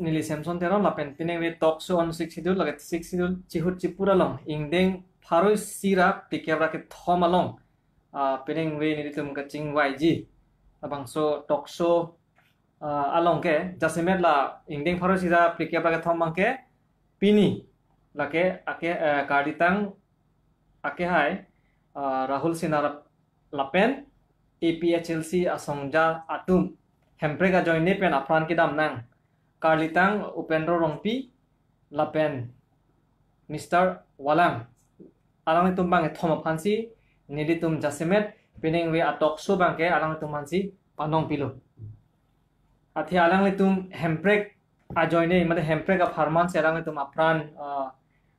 nili semson teron lapen pineng we tok so on 6 sidul laget 6 sidul chihut chipura long ingdeng pharoi sira pikebra ke thoma long pineng we nili tum ka chingwai ji abang so tok so along ke jasemet la ingdeng pharoi sira pikebra ke thom ke pini lake ake karditang ake hai Rahul Sinara lapen APHLC asongja atum hemprega join pen apran kidam nang Karlitang Upendro Rongpi lapen Mr. Walang alang itum bang thoma phansi nilitum jasemet pineng we atok so bangke alang itum phansi panong pilo athi alang itum hempreg a join mate hempreg a farman se alang itum apran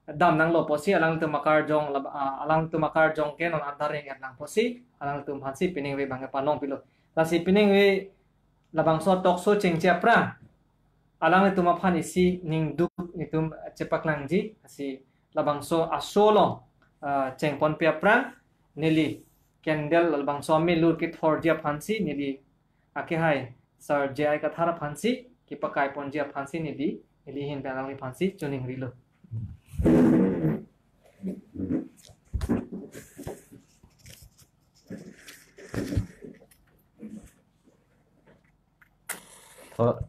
dam nang lo posi alang itum makar jong ke non antaring nang posi alang itum phansi pineng we bangke panong pilo lasi pineng we labang so tok so chengcha pra alang itu maphan isi ning duk itum cepak langji asi labang so asolong chengpon pia prang nili candle labang so mi lur ki thor dia phansi nili ake hai sir jai ka thara phansi ki pakai pon dia phansi nili hin palang li phansi chuning rilo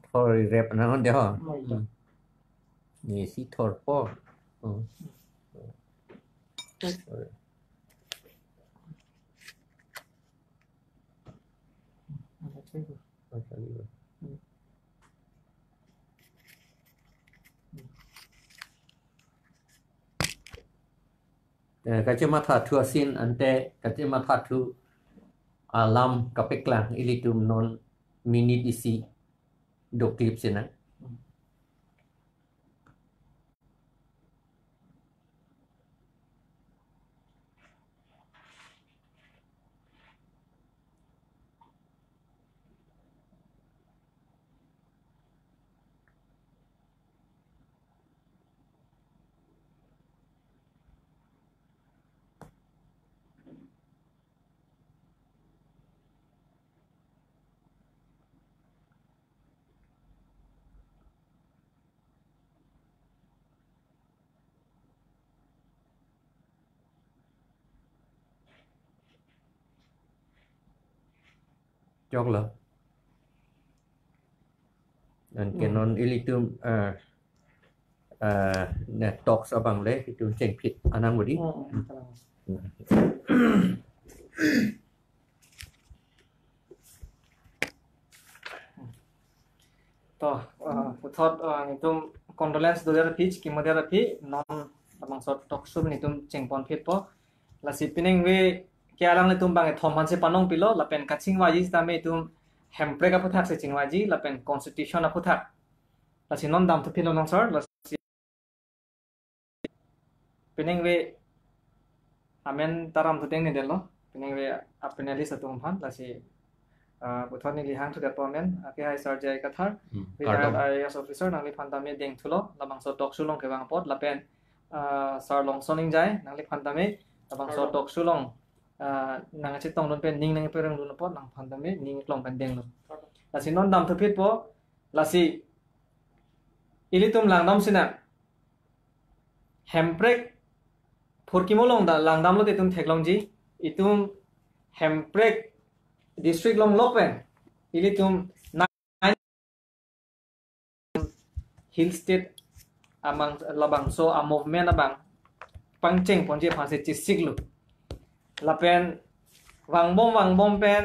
Thor rep na ngon dia. Ni si thor po. Kacamata tu asin ante kacamata tu alam kapeklang ilitum non minit isi do clip sina jog lo dan kenon ilitum net talks abang le itu ceng pit anang budi to puthot nitum condolence dolera pitch kimodera pi non abang so tok sum nitum chengpon pit po lasi pineng we ke alang nitum bang thoman se panong pilo lapen kaching waji tame tum hempre ka puthak se chingwaji lapen constitution a puthak lasi non dam to pilo nong sir lasi pineng we amen taram to teng ni delo pineng we apnali satum phan lasi puthot ni lihang to department ake hai sir jai kathar retired IAS officer nangli phantame deng thulo labang so tok sulong ke bang pot lapen sir long soning jai nangli phantame labang so tok sulong nang chi tong lon pen ning nang perang lon pot nang phantame ning klong kan deng lo lasi non dam to pit po lasi ilitum langdam sina hemprek phurkimolong da langdam lo itum theklong ji itum hemprek district long lopen ilitum hill state amang labang so a movement abang pangcheng ponje phase chisiglu lapen wangbom pen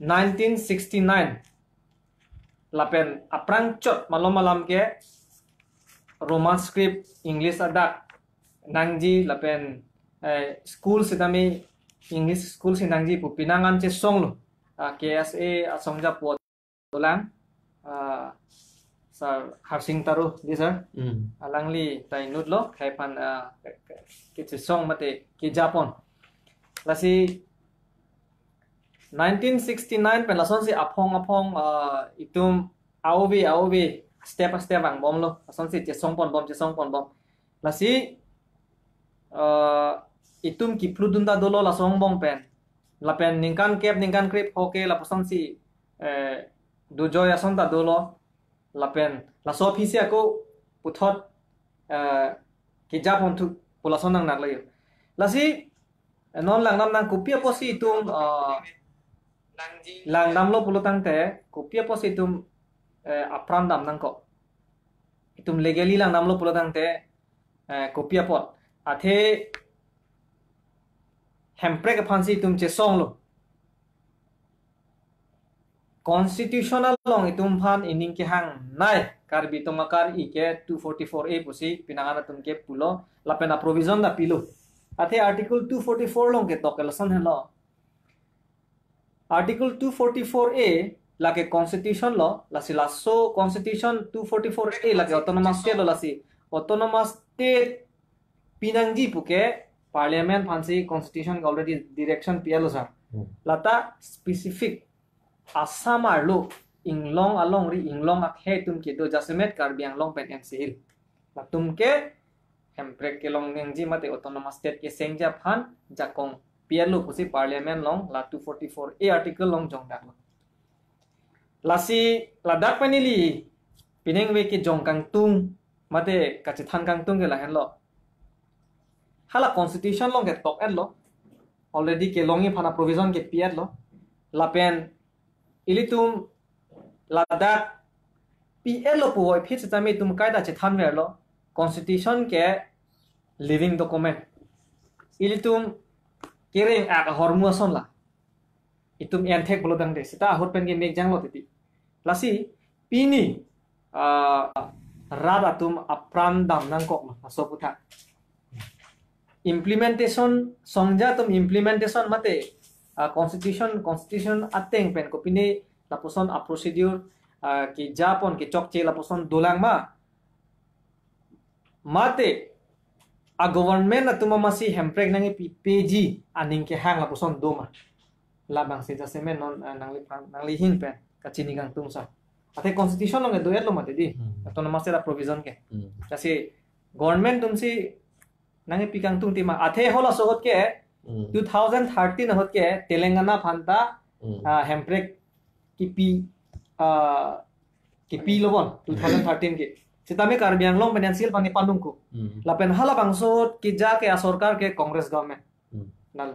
1969 lapen aprang chot malam ke roman script english adak nangji lapen school sidami english school sinangji pu pinangan che songlu KSA asongja pot tulang sir harsing taru di sir alangli tai nutlo khaipan ke song mate ki japon lasi 1969 pen lason si apong itum AOV step ang bom lo lason si chesong pon bom lasi itum ki pludunda dolo lasong bom pen lapen ningkan krip hoke laposan si dujoy ason ta dolo lapen la so phisia ko puthot kija pon thu polason nang nak layo lasi non lang nam nang kupia posi tum lang nam lo pulutang te kupia posi tum apran dam nang ko itum legally lang nam lo pulutang te kupia pot athe hempre ka phansi tum che song lo constitutional long itum phan ining ke hang nai karbi tumakar ike 244A pusi pinangana tum ke pulo lapena provision da pilo athe article 244 long ke tokelasan hello article 244A lake constitution lo lasi laso constitution 244A lake autonomous state lo lasi autonomous state pinangji puke parliament phansi constitution already direction pialo sa lata specific asamar lo inglong along ri inglong ak he tum ke do jasmet karbiang long pen mcl la tum ke hemprek ke long nengji mate autonomous state ke sengja phan jakong pialo pusi parliament long la 244A article long jong dak lasi ladak panili pineng we ke jong kang tung mate kache than kang tung ke la hen lo hala constitution long ke tok en lo already ke longi phana provision ke piat lo la pen ilitum ladak PL lo puoi phit chami tum kaida che than ver lo constitution ke living document ilitum kereng ak hormu son la itum en thek bolo dang de sita hot pen ge mek jang lo titi lasi pini rada tum apran dam nang kok ma so putha implementation songja tum implementation mate constitution ateng pen ko pini lapuson a procedure ki japon ki chokche lapuson dolang ma mate a government atuma masi hemprek nangi pg aning ke hang lapuson doma labang se jasemen non nangli hin pen kachini gang tumsa ate constitution long do yelo mate di atoma masi la provision ke kasi government tumsi nangi pikang tung tima athe hola sohot ke 2013 hot ke telangana phanta hemprek kipi lobon 2013 ke sitame karbiang long financial pani pandung ko lapen hala bangsot ki ja ke sarkar ke congress government nal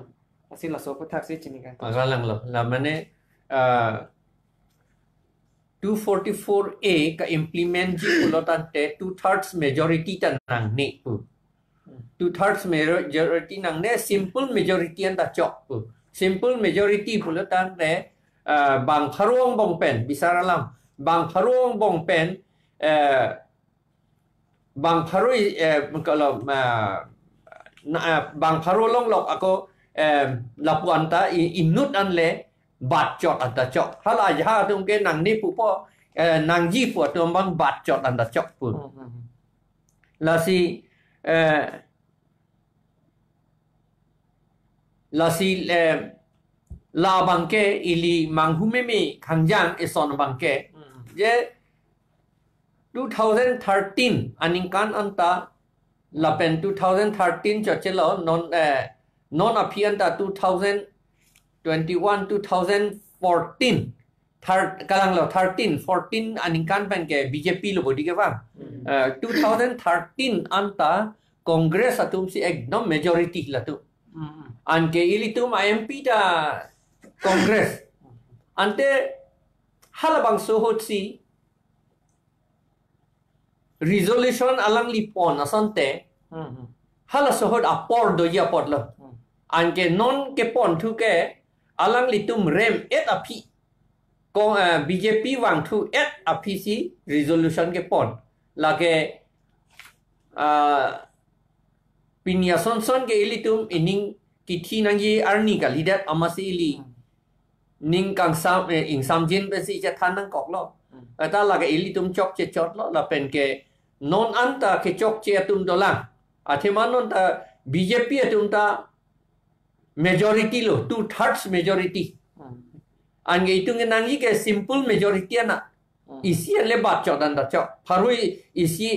asila so ko thaksi chini kan agalang lo la mane 244A ka implement ji ulotan te 2/3 majority tan nang ni pu 2/3 majority nang ne simple majority an ta chok pu simple majority ulotan te bang pharuang bong pen bisaralam bang pharuang bong pen bang pharui kalau bang pharu long lok ako lapuan ta inut an le bat chot an ta chok hala ja tung ke nang ni pu po nang ji pu tum bang bat chot an ta chok pu la si la bangke ili manghumemi khangjang ison bangke je 2013 aningkan anta lapen 2013 chochelo non apianta 2021 2014 kalang lo 13 14 aningkan pen ke BJP lo bodi ke bang 2013 anta congress atum si ekdom majority la tu anke ilitum IMP da congress ante halabang sohot si resolution alang lipon asante hala sohot apor do ya pot lo anke non ke pon thu ke alang litum rem et api ko BJP wang thu et api si resolution ke pon lage pinya son ke ilitum ining kithi nangi arni ka lidat amasi ili ning kang sam ing samjin pe si cha than nang kok lo ta lage ilitum chok che chot lo la pen ke non anta ke chok che tum dolang athema non ta BJP tum ta majority lo 2/3 majority ange itung nangi ke simple majority na isi le bat chot an ta chok pharui isi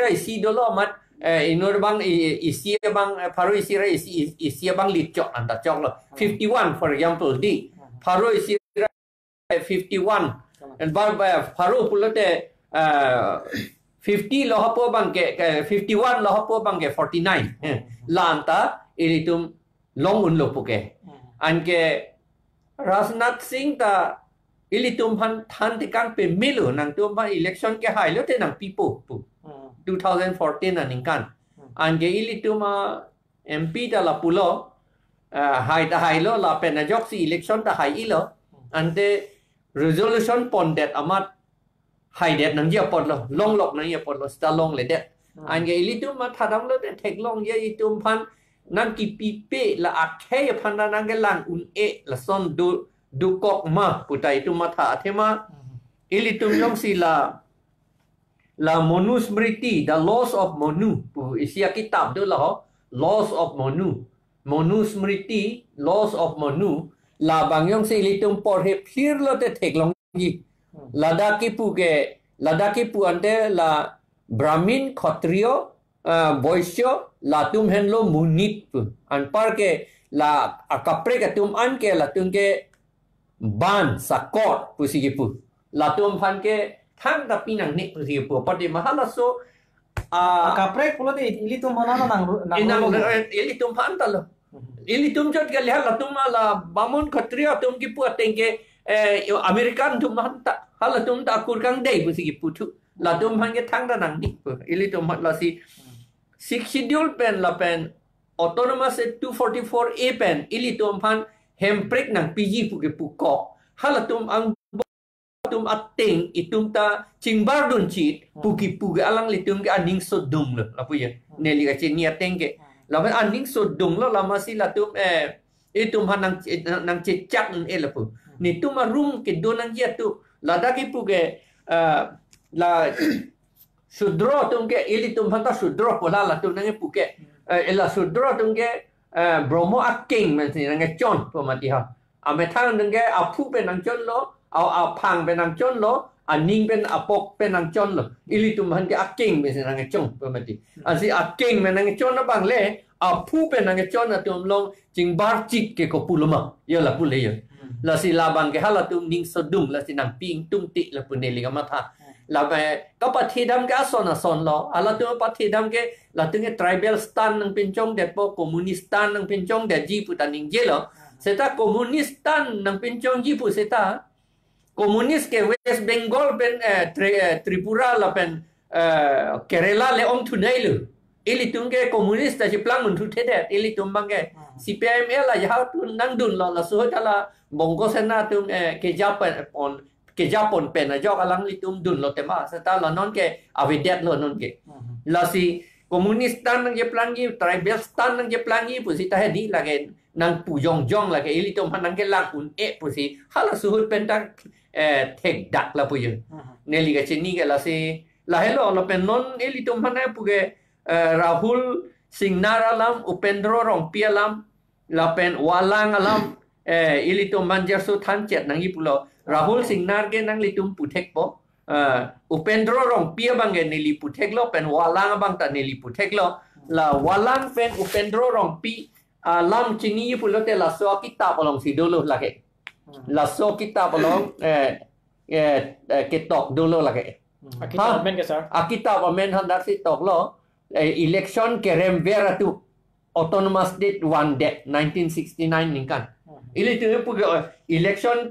ra isi dolo mat inor bang isi bang pharu isi ra isi bang lit chok an ta chok lo 51 for example di pharu isi ra 51 and pharu pulote 50 lo hapo bangke 51 lo hapo bangke 49 lanta ilitum long un lo puke anke Rajnath Singh ta ilitum han than te kang pe milu nang tum ban election ke hai lo te nang pipo pu 2014 aning kan anke ilitum MP ta la pulo hai ta hai lo la pe na jok si election ta hai ilo ante resolution pon det amat hai det nang ye pon lo long lok nang ye pon lo sta long le det anke ilitum ma thadam lo te thek long ye itum phan nang ki pipe la akhe phan nang ke lang un e la son du kok ma putai tu matha athema ilitum yong si la monusmriti the laws of monu pu isia kitab tu la laws of monusmriti laws of monu la bang yong si ilitum por he phir lo te thek long ji ladaki pu ante la brahmin kshatriyo boisyo la tum hen lo munit pu an par ke la akapre ke tum an ke la tum ke ban sakot pusigipu latum phan ke thang da pinang ni pusigipu pati mahala so kaprek pulo de ilitum manana nang ilitum phan talo ilitum jot ke lihat latum ala bamun khatriya tum ki pu atenge american tum hanta halatum ta kur kang dei pusigipu thu latum phan ke thang da nang ni ilitum la si six schedule pen la pen autonomous 244 a pen ilitum phan hemprek nang PG puke pukok halatum ang tum ating itum ta chingbar dun chit puki puge alang litum ke aning sodung lo la puya neli ka chenia tengke la aning sodung lo la masi latum itum hanang nang checak en la pu ni tum room ke donang ya tu la daki puke la sudro tum ke ilitum hanta sudro pola la tum nang puke ela sudro tum ke bromo aking men si nang chon po mati ha ame thang nang ke apu pe nang chon lo a phang pe nang chon lo aning pen apok pe nang chon lo ili tum han ke aking men si nang chon po mati asi aking men nang chon na bang le apu pe nang chon na tum long jing bar chit ke ko puluma ya la pule ya la si la bang ke hala tum ning sodung la si nang ping tum ti la puneli ka matha la ba ka pathi dam ka son lo ala tu pathi dam ke la tu ke tribal stan nang pinchong det po komunistan nang pinchong det ji putaning je lo seta komunistan nang pinchong ji pu seta komunis ke West Bengal pen Tripura la pen Kerala le om thunai lu ili tung ke komunis ta ji plang mun thu the det ili tum bang ke CPM la ya tu nang dun lo la so ta la bongo sena tum ke japan on ke Japon pen na jok alang litum dun lo tema seta la non ke avidet lo non ke la si komunistan nang je plangi tribalistan nang je plangi pu si ta he di la ke nang pu jong la ke ilitum han nang ke lang un e pu si hala suhut pen tak thek dak la pu ye neli ke chini ke la si la hello la pen non ilitum han pu ke Rahul Singnara lam Upendro Rongpia lam la pen walang alam ilitum manjar su than chet nang i pulo Rahul Singnar ke nang litum puthek po Upendro Rongpia bang ke nili puthek lo pen walang bang ta nili puthek lo la walang pen Upendro Rongpi lam chini pulo te la so kitab along si dolo la ke la so kitab along ketok dolo la ke kitab men ke sir kitab men han dar si tok lo election ke remvera tu autonomous state one day 1969 ningkan ili tu pu election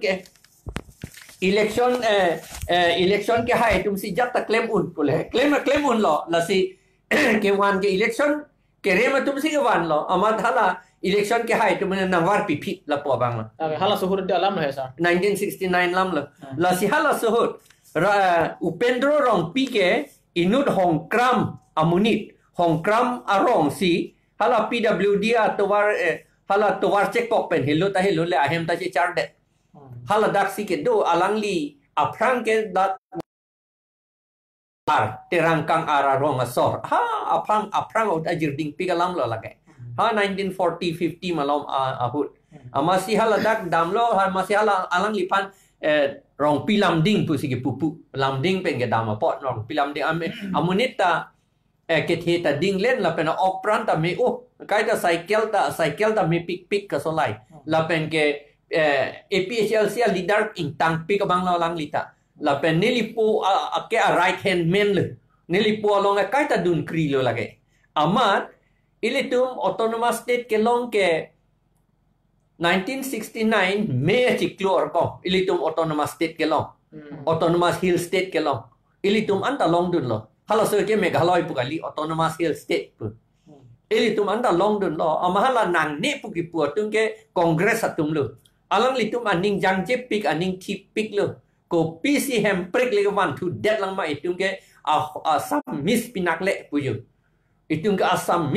ke hai tum si jat ta claim un pule claim un lo la si ke wan ke election ke rem tum si ke wan lo amat hala election ke hai tum na war pipi la po bang la hala suhur de alam hai sir 1969 lam la si hala suhur Upendro Rongpi ke inut hongkram amunit hongkram arong si hala PWD atowar hala towar check pok pen hello le ahem ta che char de hala dak si ke do alangli aprang ke dak terangkang ara rong asor ha aprang out ajir ding pigalam lo lage ha 1940 50 malom ahut amasi hala dak damlo ha masi hala alangli pan rong pilam ding pu si ke pupu lam ding pen ke dama pot rong pilam ding amunita ke theta ding len la pen ok pran ta me o kai ta cycle ta me pik ka solai la pen ke APHLC leader in tang pik bang la lang lita la pen nilipo ke right hand man le nilipo long kai ta dun kri lo lage amat ilitum autonomous state ke long ke 1969 May chiklor ko ilitum autonomous state ke long autonomous hill state ke long ilitum anta long dun lo hala so ke meghaloi pukali autonomous hill state pu ilitum anta long dun lo amahala nang ne puki pu tung ke congress atum lo alang litum aning jang je pik aning tip pik lo ko pc hem prik le wan tu det lang ma itum ke asam miss pinak le pu yo itum ke asam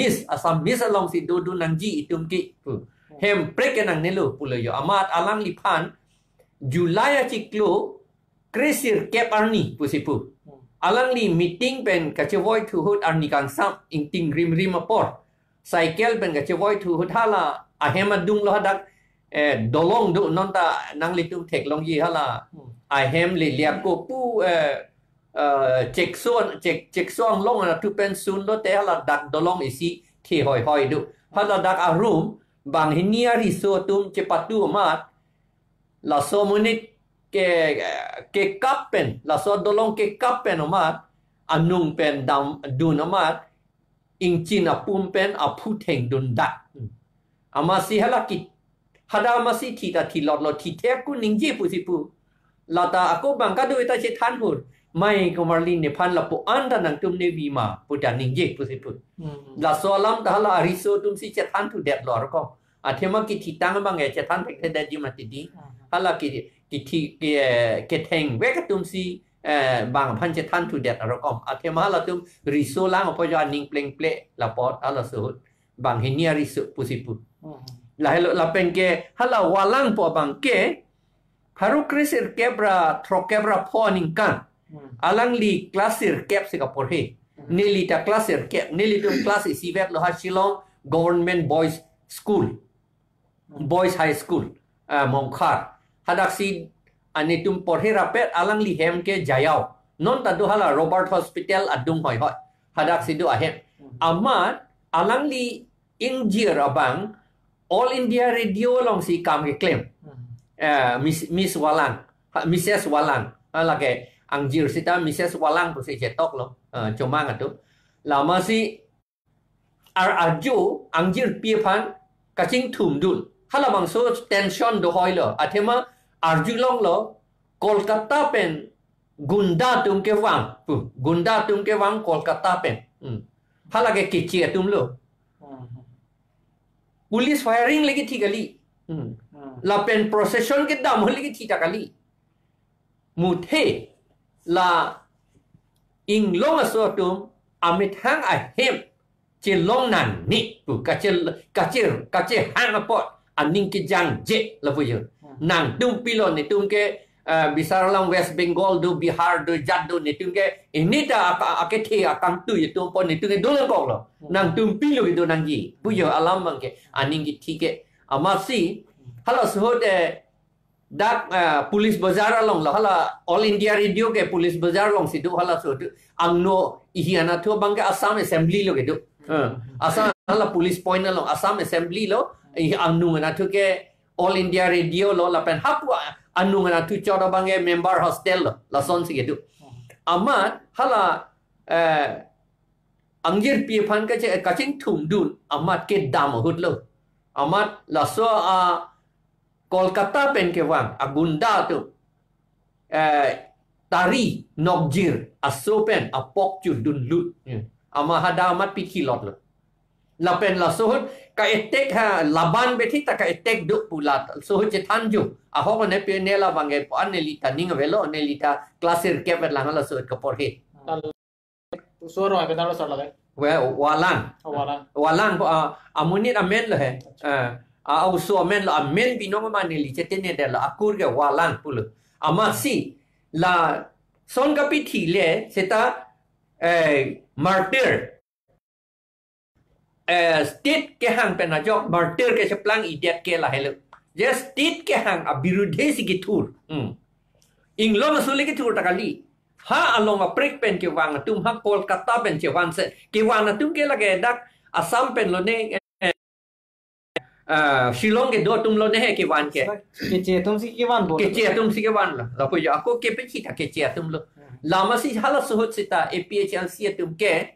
miss along si do nang ji itum ki pu hem prik ke nang ne lo pu lo yo amat alang lipan July chiklo krisir kep arni pu si pu alang li meeting pen kachewoi tu hut arni kang sam ing ting rim apor cycle pen kachewoi tu hut hala ahem adung lo hadak dolong do nonta nang litum tek long yi hala ahem li liap ko pu check son long na tu pen sun lo te hala dak dolong isi thi hoi do hala dak a room bang hinia riso tum cepatu mat la so munit ke kapen la so dolong ke kapen omat anung pen dam dun omat ing china pum pen a phu theng dun dak amasi halaki hada masi thita thilot lo thi the ku ningji pu si pu lata ako bangka do eta che than hur mai ko marlin ne phan la po anda nang tum ne vi ma pu ta ningji pu si pu la so lam ta hala riso tum si che than thu det lo ko athema ki thi tang bang che than thek the ji ma ti di hala ki thi ke theng we ka tum si bang phan che than thu det ro kom athema la tum riso lang po ja ning pleng ple la pot ala so bang hinia riso pu si pu la hello la pen ke hala walang po bang ke haru krisir kebra tro kebra po ning kan alang li klasir kep se ka por he nili ta klasir kep nili tum class si vet lo ha Shillong government boys school boys high school mongkhar hadak si ani tum por he rapet alang li hem ke jayao non ta do hala Robert hospital adung hoi hadak si do ahem amat alang li injir abang All India Radio long si kam ke claim Miss Walang Mrs Walang ala ke angjir sita Mrs Walang tu si cetok lo cuma ngatu lama si arjo angjir piepan kacing thum dul hala bang so tension do hoi lo athema arju long lo Kolkata pen gunda tum ke wang Kolkata pen hala ke kichi tum lo police firing lagi 3 kali la pen procession ke dam lagi 3 kali muthe la ing long aso tum amit hang a hem che long nan ni pu ka che hang apot aning ke jang je la pu yo nang tum pilon ni tum ke bisar long West Bengal do Bihar do Jat do ni tum ke ini ta ake the akang tu ye tum pon ni tum ke do lang kok lo nang tum pilo do nang ji pu yo alam bang ke aning ki thi ke amasi hala so de dak police bazar long la hala All India Radio ke police bazar long si do hala so angno ihiana tho bang ke Assam assembly lo ke do Assam hala police point long Assam assembly lo angnu na tho ke All India Radio lo la pen hapu anu ngana tu choda bange member hostel la son si gitu amat hala angjir pi phan ka che kaching thum dun amat ke dam hut lo amat la so Kolkata pen ke wang agunda tu tari nokjir asopen apok chu dun lut ama hada amat pi kilot lo la pen la so ka etek ha laban beti ta ka etek du pulat so che thanju a ho ne pe ne la bange pan ne lita ning velo ne lita classer ke vet lang la so ka por he so ro pe dalo sar lagai we walang amunit amen le he au so amen la amen bi no ma ne li che ne de la akur ke walang pul amasi la son ka pi thi le seta martyr state ke hang pe na jok martyr ke seplang idiat ke la helu je state ke hang abirudhe si ki thur ing lo ma sule ki thur takali ha along a prek pen ke wang tum ha Kolkata pen che wan se ke wan tum ke la ke dak Assam pen lo ne Shillong ke do tum lo ne ke wan ke kece tum si kiwan bo ke che tum si ke wan la pu ya ko ke pe chi ta ke che tum lo lama si hala suhut sita APHL si tum ke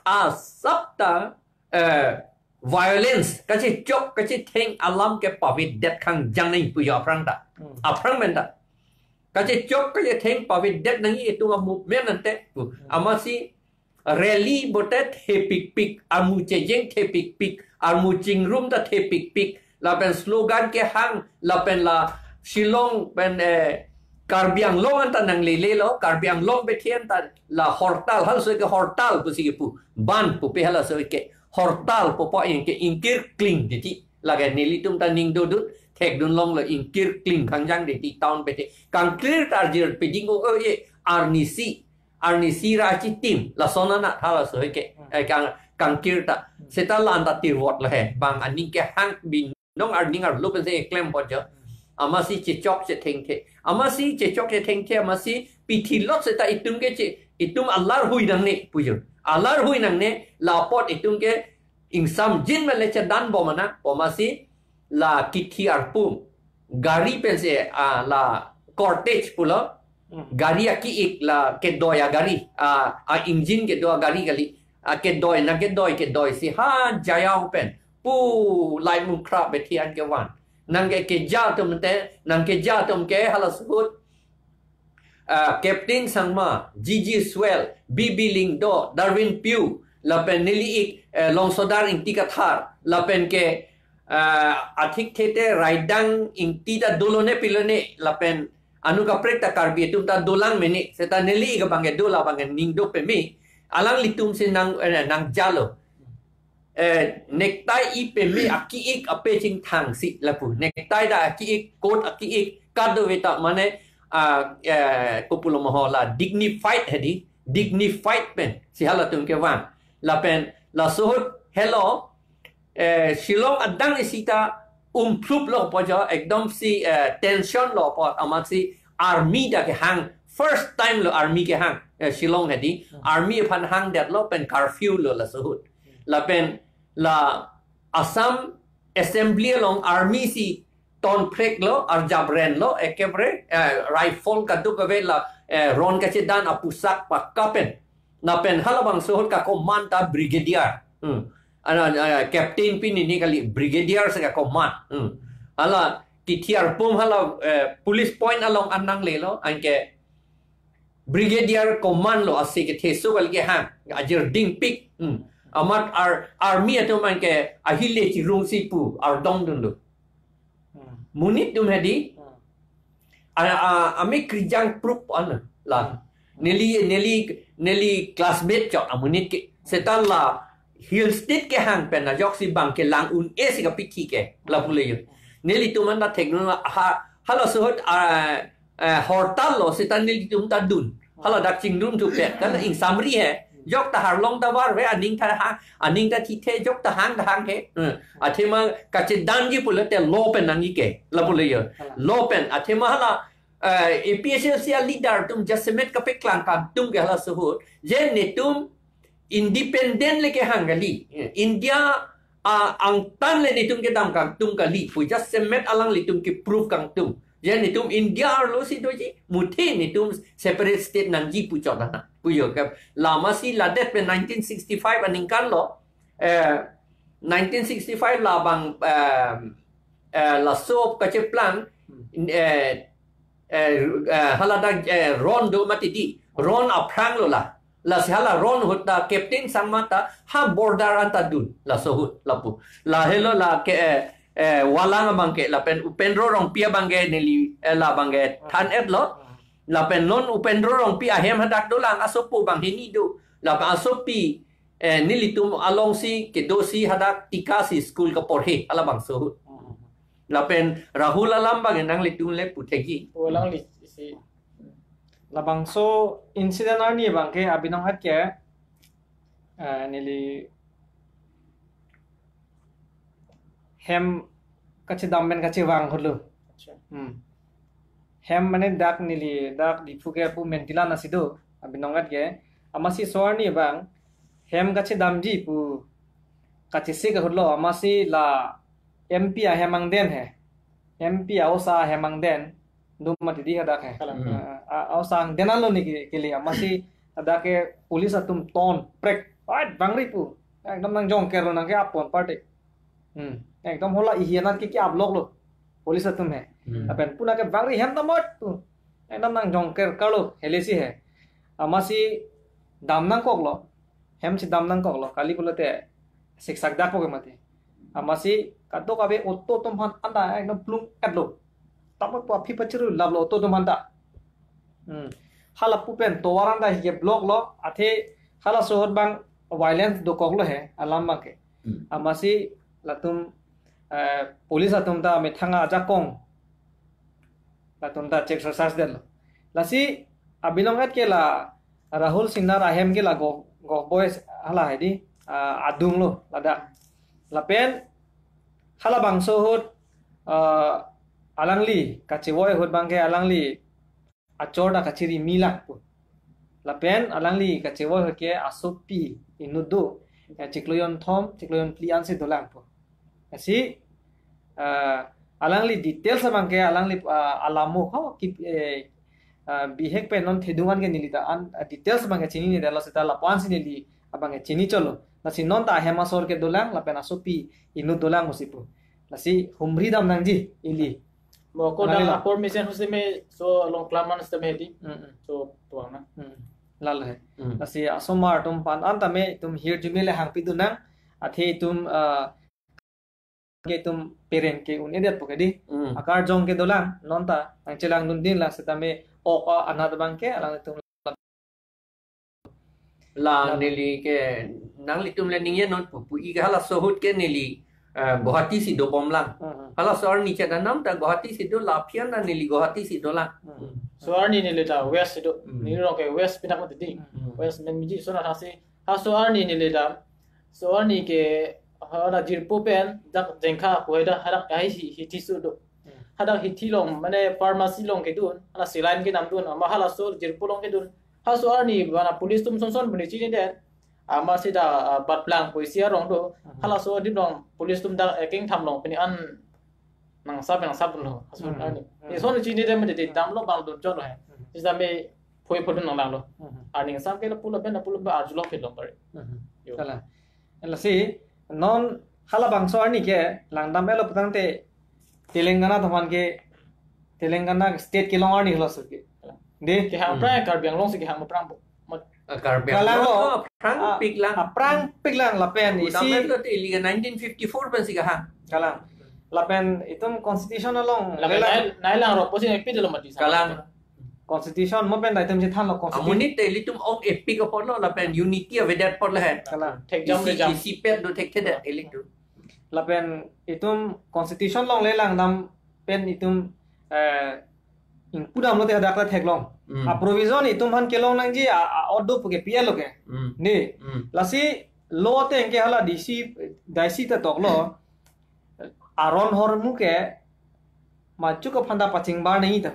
a sabta violence ka che chok ka che theng alam ke pavit det khang jang nei pu ya prang ta a prang men ta ka che chok ka che theng pavit det nang i tu mu men nan te amasi rally botet he pik pik amu che jeng the pik pik amu ching room ta the pik pik la pen slogan ke hang la pen la Shillong pen KARBI Anglong anta nang lele lo KARBI Anglong bethian ta la hortal hal so ke hortal pu si pu ban pu pe hala so ke hortal po po in ke inkir kling de ti la ga neli tum ta ning do dut thek dun long lo inkir kling khang jang de ti town pe te kang clear target pe ding o ye arnisi ra chi tim la sona na thala so ke kang clear ta seta la anda ti rot la he bang aning ke hang bin nong arning ar lo pe se claim po jo amasi che chok che theng the amasi che chok che theng the amasi pithi lot se ta itum ke che itum Allah hui nang ne pujo Allah hui nang ne la pot itum ke insam jin me le che dan bo mana amasi la kithi arpum gari pe se la cortege pulo gari aki ik la ke doya gari engine ke doya gari gali ke doy na ke doy si ha jayao pen pu lai mun krap be thian ke wan nang ke ja tum te nang ke ja tum ke hala sut captain sangma GG swell BB ling do Darwin Pew la pen nili ik longsodar ing tikathar la pen ke athik thete raidang ing tita dolone pilone la pen anu ka prekta KARBI tum ta dolang meni seta nili ik bange dola bange ning do pe mi alang litum se nang jalo necktie ipe me aki ik ape ching thang si lapu necktie da aki ik coat aki ik kado veta mane populo mohola dignified hedi dignified pen si hala tum ke wan la pen la sohut hello Shillong adang isita proof lo po jo ekdom si tension lo po amasi army da ke hang first time lo army ke hang Shillong hedi army pan hang that lo pen curfew lo la sohut la pen la Assam assembly long army si ton prek lo arjabren lo ekebre rifle ka du ka la ron ka che dan apusak pa kapen na pen halabang sohot ka command ta brigadier captain pin ini kali brigadier sa ka command ala titiar pum hala police point along anang le lo anke brigadier command lo asik ke so kali ke hang ajir ding pik amat army ato man ke ahile chi rung si pu ar dong dun lu munit dum hedi ame krijang proof an la neli classmate chok amunit ke setan la hill state ke hang pen na jok si bang ke lang un e si ka pikhi ke la pule yo neli tuman na teknologi hala sohot hortal lo setan neli tum ta dun hala dak ching dum tu pe kan ing samri he jok ta har long ta war ve aning ta thi the jok ta hang he athema ka che dan ji pula te lo pen nang ke la pula yo lo pen athema hala APHL leader tum jasemet ka pe klang ka tum ke hala suhut je ne tum independent le ke hangali India ang tan le ni tum ke dam kang tum ka li pu jasemet alang li tum ke proof kang tum je ni tum India lo si do ji muthi ni tum separate state nang ji pu chot na pu yo ka lama si la det pe 1965 aning kan lo 1965 la bang la sop ka che plan halada ron do matiti ron aprang lo la sihala ron hutta captain sangmata ha border anta dun la sohut lapu la hello la ke walang bangke la pen upendro rong pia bangge neli la bangge than et lo la pen non upendro rong pia hem hadak do lang asopu bang hini do la pa asopi nilitum along si ke dosi hadak tika si school ka porhe ala bang sohut la pen rahul alam bang nang litung le putegi ulang li si labang so incident arni bangke abinong hat ke nili hem kachi damben kachi wang hulu hem mane dak nili dak difuke pu mentila nasido abinong hat ke amasi soarni bang hem kachi damji pu kachi se ka hulu amasi la MP hemang den he MP ausa hemang den dum mati di hadak he ausa denan lo ni kili masih ada ke polis atum ton prek ai bangri pu ekdom nang jong ker nang ke apon party ekdom hola ihianan ki ablok lo polis atum he apen puna ke bangri hem tamot tu ekdom nang jong ker kalo helesi he masih dam nang kok lo hem si dam nang kok lo kali pulote siksak dak ko mate masih kato kabe otto tumhan anda ekdom plung kadlo tamat po api paciru lablo otto tumhan da hala pupen to waranda hige blog lo athe hala sohor bang violence do koklo he alam bangke masih latum police atum da methanga ajakong latum da check exercise del lasi abilongat ke la Rahul Sinha Rahem ke la go boys hala hedi adung lo lada lapen hala bang sohot alangli kaciwoy hot bangke alangli achorda kaciri milak pu lapen alangli kaciwoy hot ke asopi inudu cikloyon thom cikloyon plian se dolang pu asi alangli details bangke alangli alamu ho ki bihek pe non thedungan ke nilita an details bangke chini ni dalo seta lapan sinili abangke chini cholo nasi non ta hemasor ke dolang lapen asopi inu dolang musipu nasi humri dam nangji ili mo ko da formation hose me so long klaman ste me di so tuang na lal hai nasi asomar tum pan anta me tum here jumele hang pi dunang athe tum ke tum parent ke un ediat pokedi akar jong ke dolang non ta ang chelang nun din la seta me oka anad bangke alang tum la neli ke nang litum le ningye non pu I ke hala sohut ke neli Guwahati si do bomlang hala soar ni cha nam ta Guwahati si do lapian na neli Guwahati si do lang so arni ni le da west do ni ro ke west pinak mate di west men miji so na hasi ha so arni ni le da so arni ke hala jirpo pen dak jengkha koida harak ai hi ti su do hadak hi ti long mane pharmacy long ke dun hala silain ke nam dun ama hala so jirpo long ke dun ha so arni bana police tum son bani chi ni den ama sida bat plang poisia rong do hala so dim long police tum da king tham long pani an nang sab lo so arni ni son chi ni de me de dam lo bang dun chon lo he isa me phoi phoi nang lang lo arni sam ke la pula ben pula ba arjulo ke long pare kala la si non hala bang so arni ke lang dam elo putang te Telangana thaman ke Telangana state ke long arni hlo so ke de ke hang pra KARBI long se ke hang prang KARBI prang pik lang lapen isi to te liga 1954 ban si ka kalang lapen itum constitution long nai lang ro posin epi de lo mati kalang constitution mo pen item je than lo constitution amuni te litum ong epic upon lo lapen unity of that por la kalang tek jam de jam isi pet do tek te elitu lapen itum constitution long le lang dam pen itum in pudam lo te ada kla thek long a provision itum han kelong nang ji a odo puke pia lo ke ni lasi lo te engke hala dc te tok lo aron hor mu ke machu ko phanda paching bar nahi ta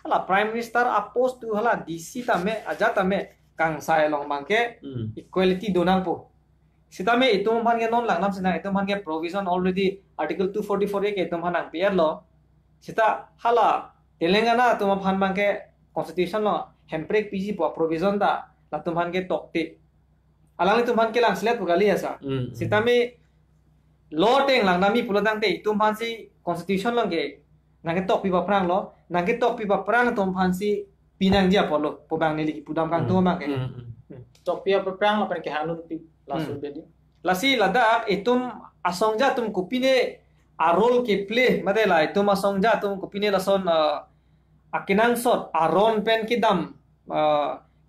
hala prime minister a post tu hala dc ta me aja ta me kang sai long bangke equality donang po sitame itum han ke non lang nam sina itum han ke provision already article 244 ke itum han ang pia lo sita hala Telangana tuma phan bangke constitution lo hemprek pg po provision da la tumhan ke tokti alang tumhan ke lang slet pugali asa sitami law teng lang nami pulodang te tumhan si constitution long ke nang ke tok pi ba prang lo nang ke tok pi ba prang tumhan si pinang dia polo pobang nili pudam kang tu mang ke tok pi ba prang la pen ke hanun pi la su bedi lasi lada itum asongja tum kupine a role ke play madela itum asongja tum kupine la son akinang sot aron pen kidam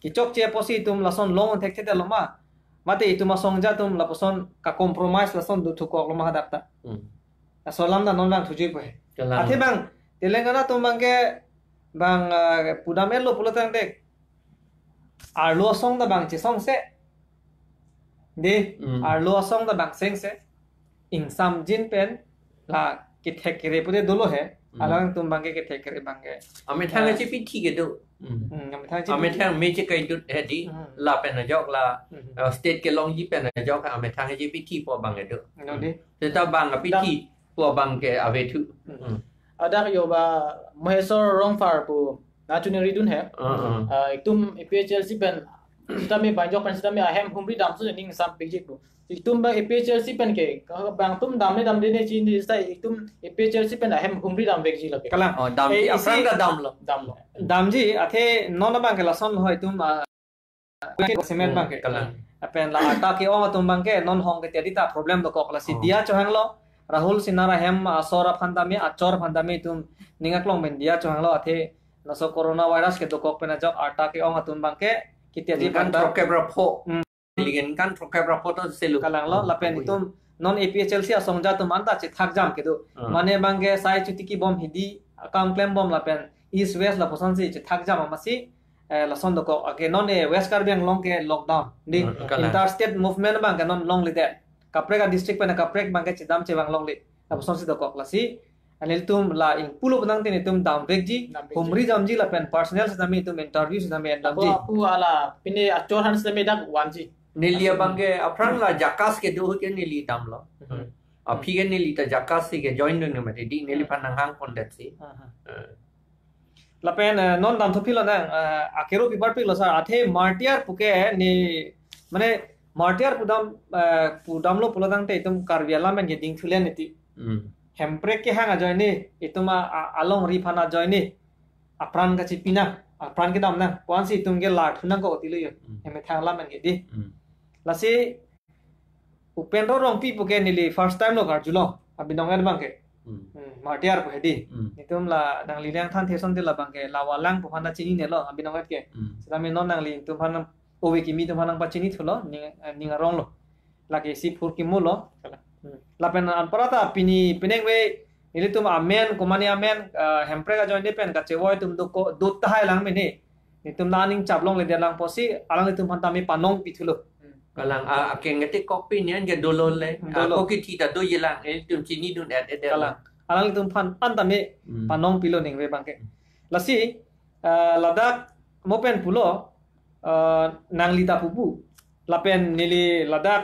kichok che posi tum lason long thek thek loma mate itum asongja tum la poson ka compromise lason du thu ko loma dakta asolam da non bang thuji pe athe bang Telangana tum bang ke bang pudamel lo pulotang dek arlo song da bang che song se de arlo song da bang seng se ing sam jin pen la ki thek re pude dolo he alang tum bangke ke take care bangke ame thang chi pithi ke do ame thang me chi kai dut hedi la pen na jok la state ke long ji pen na jok ame thang chi pithi po bang ke do no di te ta bang ka pithi po bang ke ave thu ada yo ba mahesor rong far pu na tu ni dun he tum PHLC pen kita me banjok pen kita me ahem humri dam su ning sam pejik pu itum ba PHLC pen ke bang tum dam ne ne chin di sai itum PHLC pen ahem humri dam vek ji la kala dam ki afran ka dam lo dam ji athe non bang ke la son hoi tum cement bang ke kala apen la ata ke ong tum bang ke non hong ke tedi ta problem do kok la si dia chohang lo Rahul sinara hem asora phandami achor phandami tum ningak long men dia chohang lo athe naso corona virus ke do kok pena jok ata ke ong tum bang ke kitia ji kan troke brapo ligen kan troke brapo to selu kalang lo lapen itum non APHLC asongja tum anta che thak jam ke do mane bang ke sai chuti ki bom hidi akam claim bom lapen east west la posan si che thak jam amasi la son do ko ake non west karbiang long ke lockdown di interstate movement bang ke non long li de kapreka district pena kaprek bang ke chidam che bang long li la posan si do ko la si anil tum la ing pulo penang tin tum down vek ji humri jam ji la pen personnel sa mi tum interview sa mi endam ji pu ala pine achor han sa me dak wan ji nelia bangke aprang la jakas ke do ke neli dam lo aphi ke neli ta jakas ke join dong ma di neli panang hang pon dat si lapen non dam thopi lo na akero pibar pi lo sa athe martiar puke ni mane martiar pudam lo pulodang te tum karbiala men ge ding thulen niti hemprek ke hanga join ni ituma along ri phana join ni apran ka chipina apran ke dam na kwansi tum ge la thuna ko ti lo yo heme thangla men ge di lasi upendro rong pi puke ni li first time lo gar julo abinong en bang ke martiar pu hedi itum la nang li lang than theson de la bang ke lawalang pu phana chini ne lo abinong et ke sedami non nang li tum phana owe ki mi tum phana pa chini thulo ninga rong lo lagi si phur ki mulo lapen anparata pineng we ili tum amen komani amen hempre ka join pen ka chewoi tum do ko dut ta hai lang me ni tum naning chaplong le lang posi alang tum phanta mi panong pithulo kalang akeng ngati kopi ni an ge dolol le ko ki thi ta do yelang tum chini dun et kalang alang tum phan anta me panong pilo ning we bangke lasi ladak mopen pulo nang lita pupu lapen nili ladak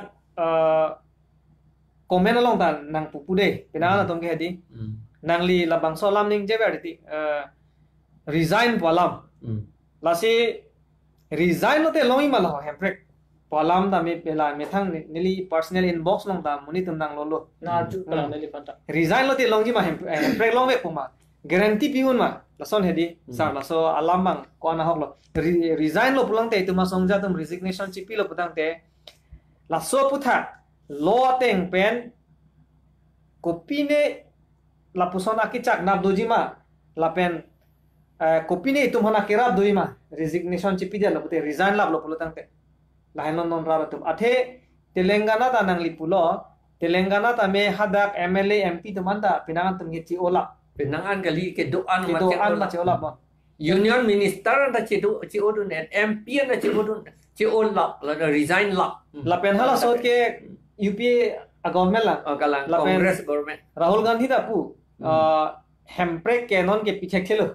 komen along tan nang pupu de pinala tong ke di nang li labang solam ning je berti resign polam lasi resign no te longi malo hemprek polam da me pela me thang nili personal inbox long da muni tum nang lolo na ju pala neli panta resign lo te longi ma hemprek long me puma guarantee piun ma lason hedi sar laso alamang ko na hoklo resign lo pulang te tuma songja tum resignation chipi lo putang te laso putha lo teng pen kopine la pusona ki chak nap doji ma la pen kopine tum hana kerap doi ma resignation chipi de la pute resign lab lo pulotang te la hanon non ra tum athe telangana ta nang lipulo telangana ta me hadak MLA MP tumanda pinangan tum ngi ola pinangan kali ke doan ma che ola ba union minister ta ci odun net MP na ci odun ci ola la resign la pen hala sot ke UPA government la congress government Rahul Gandhi da pu hemprek ke non ke piche khelo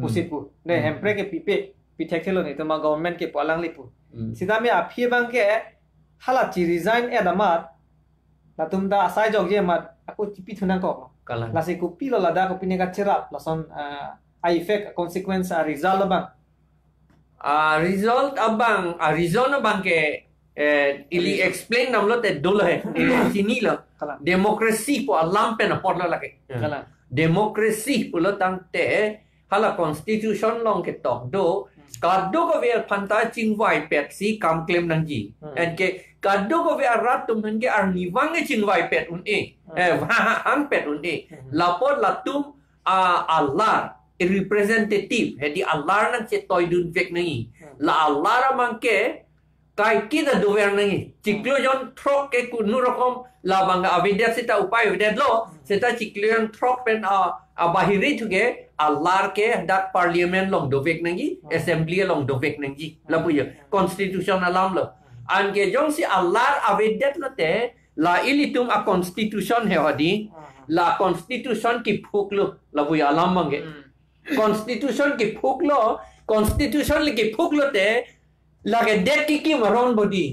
pusit pu ne hemprek ke piche khelo ni to ma government ke palang lipu sida me aphi bang ke hala chi resign edamat la tumda asai jog je mat aku tipi thuna ko la se ku pilo la da ko pine ka chera la son a effect consequence a result bang result abang result bang ke ili explain namlo te dolo hai sini lo democracy po alam pe na porlo lagi democracy pulo tang te hala constitution long ke tok do kaddo ko ver phanta chingwai pet si kam claim nang ji en ke kaddo ko ver rat tum nang ke arni wange chingwai pet un wa ang pet un lapor latum allah representative hedi allah nang che toy dun vek nang la allah mang ke kai kita dover nangi ciklojon trok ke kunu rokom la bangga avidet sita upay avidet lo sita ciklojon trok pen bahiri thuge alar ke dak parliament long dovek nangi assembly long dovek nangi la puya constitution alam lo an ke jong si alar avidet lo te la ilitum a constitution he hadi la constitution ki phuk lo la bu ya lam mangi constitution ki phuk lo constitution li ki phuk lo te la ke det ki maron bodi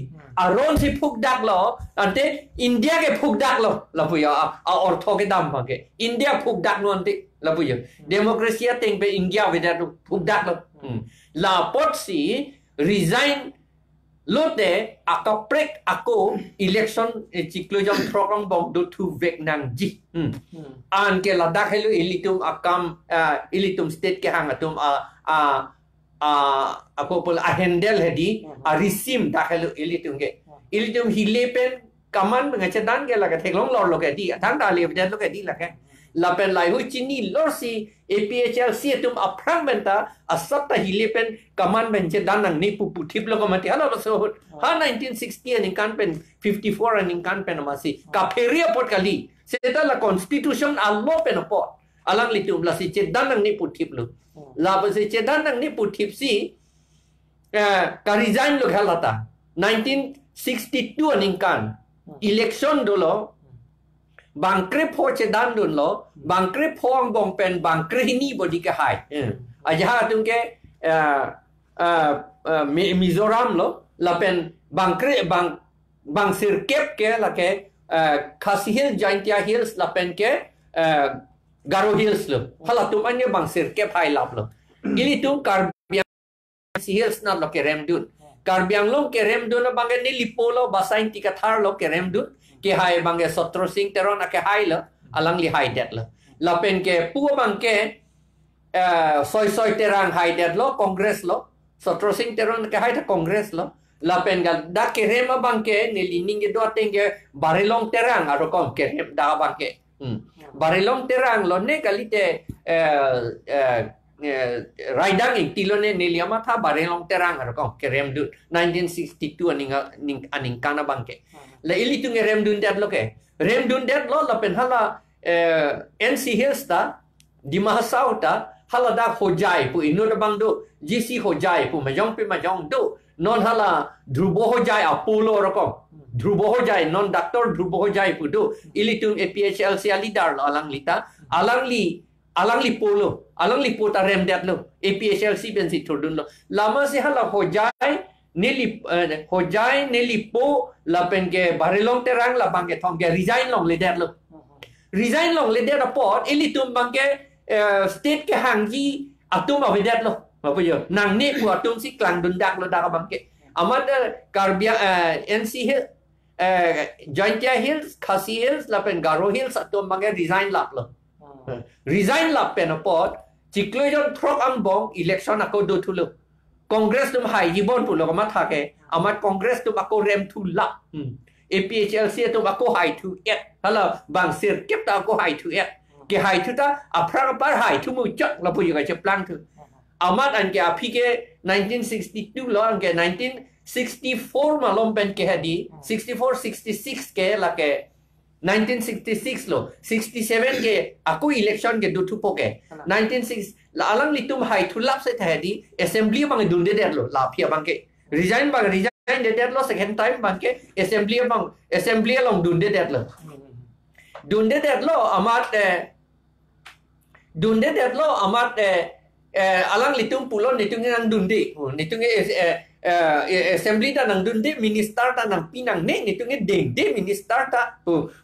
aron si phuk dak lo ante India ke phuk dak lo la bu ya a ortho ke dam mangi India phuk dak no ante la bu ya democracy teng pe India we that phuk dak lo la pot si resign lote akaprek ako election ciklo jam program bom do tu vek nang ji an ke ladak helu ilitum akam ilitum state ke hang atum ako pol a handle hedi a resim dak helu ilitum hilepen kaman ngacedan ke laga theklong lor lo ke di thang da le lo ke di la ke lapen lai hu chini lor si APHL si tum aprangmenta asata hilepen kaman benche danang ni pupu thip lo mati hala so ha 1960 and kan pen 54 and kan pen masi ka feria pot kali seta la constitution allo pen pot alang litum la si che danang ni puthip lo la si che danang ni puthip si ka resign lo khalata 1962 and kan election dolo bangkre po che dan dun lo bangkre po ang bong pen bangkre ni bodi ke hai aja tung ke Mizoram lo la pen bangkre bang sirkep ke la ke Khasi Hills Jaintia Hills la pen ke Garo Hills lo hala tum anya bang sirkep hai lap lo ili tum KARBI Hills na lo ke remdun KARBI lo ke remdun bang ni lipolo basain tikathar lo ke remdun ke hai bangge Sotro Singh teron ke hai lo alang li hai det lo lapen ke pu bangke soy terang hai det lo congress lo Sotro Singh teron ke hai ta congress lo lapen gal da ke rema bangke ne lining ge do tenge barelong terang aro kom ke rem da bangke barelong terang lo ne kalite raidang ing tilone ne liama tha barelong terang aro kom ke rem du 1962 aning kana bangke la ili tunge rem dun dat lo ke rem dun dat lo la pen hala NC Hills ta di Mahasau ta hala da hojai pu inu da bang do GC hojai pu majong pe majong do non hala dhrubo hojai apollo rokom dhrubo hojai non doctor dhrubo hojai pu do ili tung APHL sia leader lo alang li polo alang li pota rem dat lo APHL si ben si turdun lo lama si hala hojai hojai neli po la pen ke barelong terang la bang ke thong ke resign long le der lo resign long le der pot ili tum bang ke state ke hangji atum ave der lo apa yo nang ni pu atum si klang dun dak lo dak bang ke amat KARBI NC Hill Jaintia Hills Khasi Hills la pen Garo Hills atum bang ke resign lap lo resign lap pen pot ciklo jon throk ang bong election ako do thulo Congress tum hai jibon pu lo ma tha ke amat Congress tum ako rem thu la APHL sia tum ako hai thu et hala bang sir kep ta ako hai thu et ke hai thu ta aprang par hai thu mu chak la pu yu ga che plang thu amat an ke api ke 1962 lo an ke 1964 ma lom pen ke hadi 64 66 ke la ke 1966 lo 67 ke aku election ke du thu po ke 1960 la alang litum hai thulap se thadi assembly bang dun de der lo la phia bang ke resign de der lo second time bang ke assembly long dun de der lo dun de der lo amat alang litum pulon nitung nang dun de nitung assembly ta nang dun de minister ta nang pinang ne nitung deng de minister ta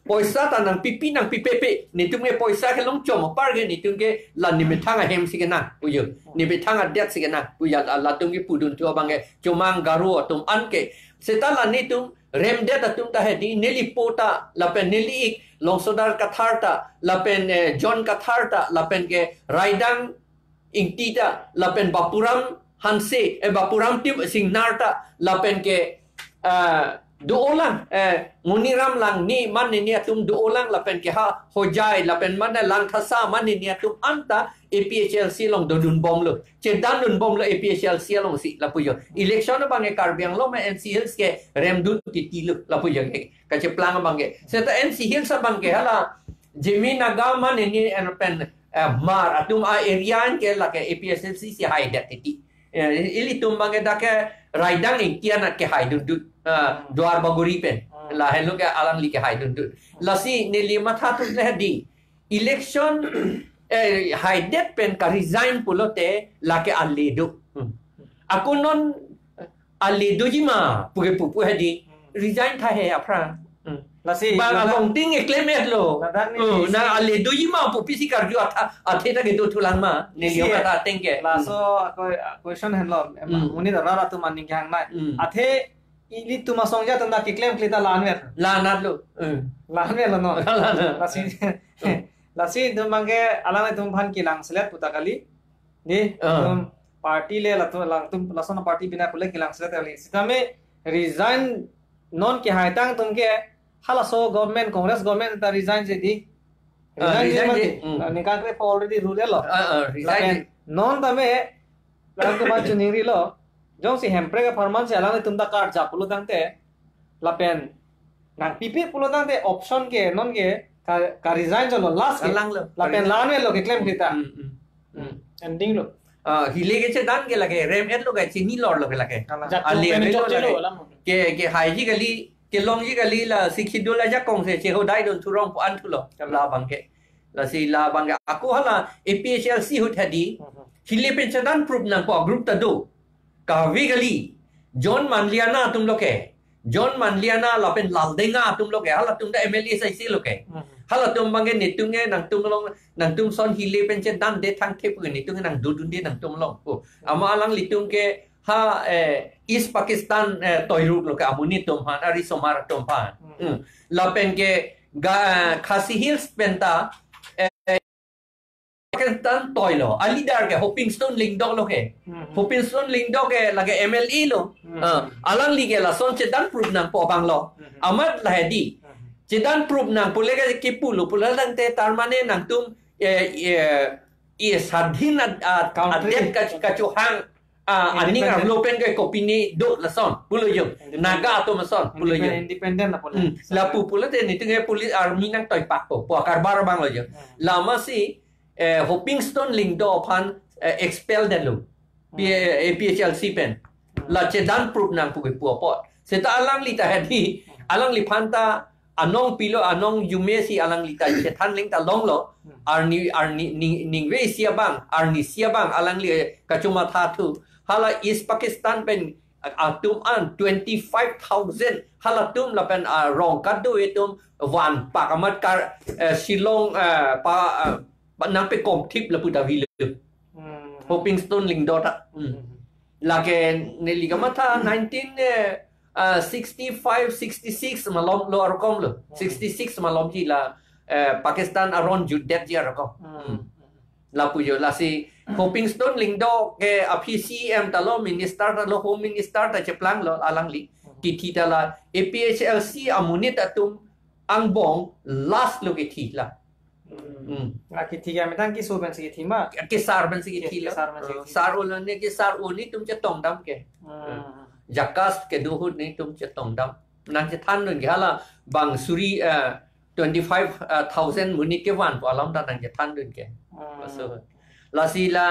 poisa ta nang pipi nang pipepe nitung poisa ke long chom par ge nitung ke la ni methanga hem sigena uyo ni methanga det sigena uya la tung ke pudun tu bang ke chomang garu tum an ke setala nitung rem de ta tum ta hedi neli pota la pen neli long sodar katharta la pen John katharta la pen ke raidang ingtita la pen bapuram hanse bapuram tip singnarta lapen ke duolang muniram lang ni man ni atum duolang lapen ke ha hojai lapen man lang thasa man ni atum anta APHL si long dodun bom lo chedan dun bom lo APHL si long si lapuyo election bang ke KARBI lo ma NC Hills ke remdun ti lo lapuyo ka che plang bang ke seta NC Hills bang ke hala jemi naga man ni pen mar atum area ke la ke APHL si hai dat ti ili tumbang da ke raidang ikian ke hai dun duar baguri pen la hello ke alang li ke hai dun dun la si ne li ma tha tu le di election hai det pen ka resign pulote la ke alidu aku non alidu jima puge pu hadi resign tha he apra la si ba long ting e claim et lo na alidu jima pu pisi kar ju athe ta ke do thulang ma ne li ma ta tengke la so question hen lo muni da ra tu man ning hang nai athe ili tu ma song ja tu na ki claim klita lan vet la na lo lo no la si tu mangke alana tum phan ki lang selet putakali ni tum party le la tu lang tum la so na party bina kule ki lang selet ali sitame resign non ki haitang tum ke hala so government congress government ta resign je di resign je nikang ke already rule lo resign non tame lang tu ma chuning ri lo jong si hempre ka performance alana tum da card ja pulo tang te la pen nang pipi pulo tang te option ke non ke ka resign jo lo last ke la pen lan lo ke claim kita ending lo hile ke che dan ke lage rem et lo ke chini lor lo ke lage ali lo ke hai ji gali ke long ji gali la sikhidu la ja kong se che ho dai don thurong pu an thu lo la bang ke la si la bang ke aku hala APHLC hu thadi hile pe che dan proof nang po group ta do ka vi gali John Manliana tum lo ke John Manliana la pen lal denga tum lo ke hala tum da MLA sai si lo ke hala tum bange ni tum nge nang tum son hile pen che dan de thang the pu ni tum nang du dun de nang tum long ko ama lang li tum ke ha East Pakistan toy ru lo ka amuni tum han ari somar tum pa la pen ke Khasi Hills penta Pakistan toy lo ali dar ke Hopping Stone Ling Dog lo ke Hopping Stone Ling Dog ke lage MLE lo alang li ke la son che dan proof nang po bang lo amat la di Cedan proof nang pula ke kipulu pula nang te tarmane nang tum sadhin adet kacuhang ani ngar lopen ke kopini do la son pula yo naga to mason pula yo independent la pula la pula te ni tinge police army nang toy pak po karbar bang lo yo lama si Hopping Stone Ling do pan expel den lo APHLC pen la cedan proof nang puge pu pot seta alang li ta hadi alang li phanta anong pilo anong yumesi alang li ta che than ling ta long lo arni ning we sia bang arni sia bang alang li kachuma tha thu hala East Pakistan pen atum an 25,000 hala tum la pen rong kat do etum wan pakamat kar Shillong pa nang pe kom tip la puta vi le Hopping Stone Ling do ta la ke ne li gamata 65 66 malom lo arkom lo 66 malom ji la Pakistan aron judet ji arkom la puyo la si Hopping Stone Ling do ke APCM ta lo minister ta lo home minister ta cheplang lo alang li ki ta la APHLC amunit atum ang bong last lo ke thi la ki thi ya metang ki so ben si thi ma ke sar ben si thi la sar ol ne ke sar oni tum che tong dam ke Jakas ke duhud ni tum che tong dam nang che than nun gala bang suri 25,000 muni ke wan po alam ta nang che than nun ke so la si la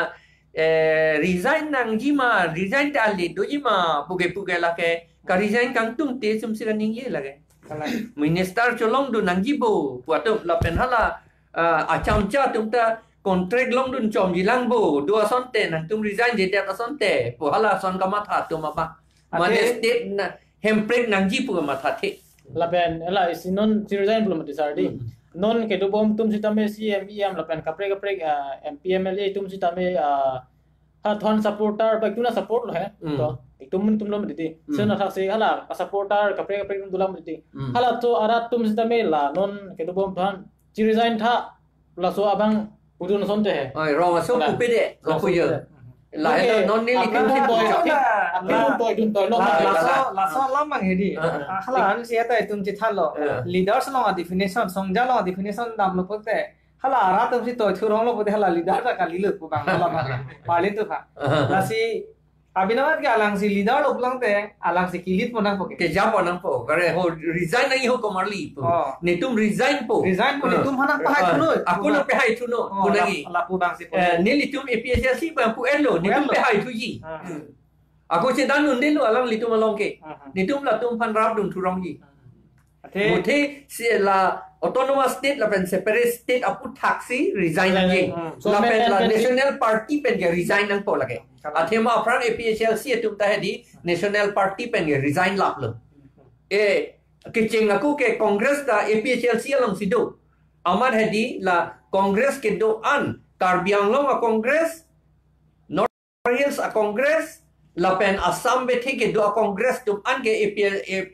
resign nang jima resign ta le do jima puge la ke ka resign kang tum te sum sira ning ye la ke minister cholong du nang jibo pu atum la pen hala acham cha tum ta contract long dun chom ji lang bo do son te nang tum resign je ta son te pu hala son ka ma tha tum ma Mane state na hempreg nangji pu ma tha the la ben la sinon resign problem ti sardi non ke do bom tum sitame CMEM la pen kapre MPMLA tum sitame ha thon supporter ba tuna support lo hai to tum lo mti sena tha se hala supporter kapre tum dulam mti hala to ara tum sitame la non ke do bom thon resign tha la so abang udun son te hai oi ro ma so pu pe de ro pu yo la non ni likim si boy la so lam mang hedi hala an sia ta tum chi than lo leaders lo definition songja lo definition dam lo pote hala ara tum si toy thurong lo pote hala leader ta kali lo pu bang lo ma pali tu kha la si abinamat ke alang si leader lo pulang te alang si kilit ponang poke ke ja ponang po kare ho resign nahi ho komarli po ni tum resign po ni tum hanang pa hai thuno aku no pe hai thuno punagi la pu bang si ni li tum APHLC pa pu elo ni tum pe hai thu ji aku che dan nun de lo alang li tum along ke ni tum la tum phan rap dun thurong ji Muthi la autonomous state la pen separate state apu taxi resign lagi. La pen la national party pen ke resign nang po lagi. Athema apran APHLC atum ta di national party pen ke resign lap lo. Kecing aku ke Congress ta APHLC along sido. Amad hadi la Congress ke doan Karbiang long a Congress North Hills a Congress la pen Assam bethe ke do a Congress tum an ke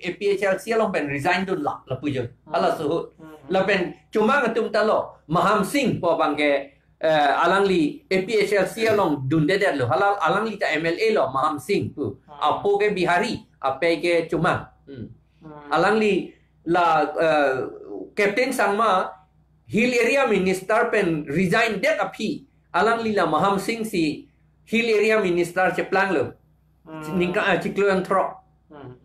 APHLC long pen resign dun la pujo ala suhut la pen cuma ngatum talo Maham Singh po bang ke alangli APHLC long dun de lo halal alangli ta MLA lo Maham Singh pu apo ke Bihari ape ke cuma alangli la Captain Sangma Hill area minister pen resign det api alangli la Maham Singh si Hill area minister ceplang lo ningka cikluan trok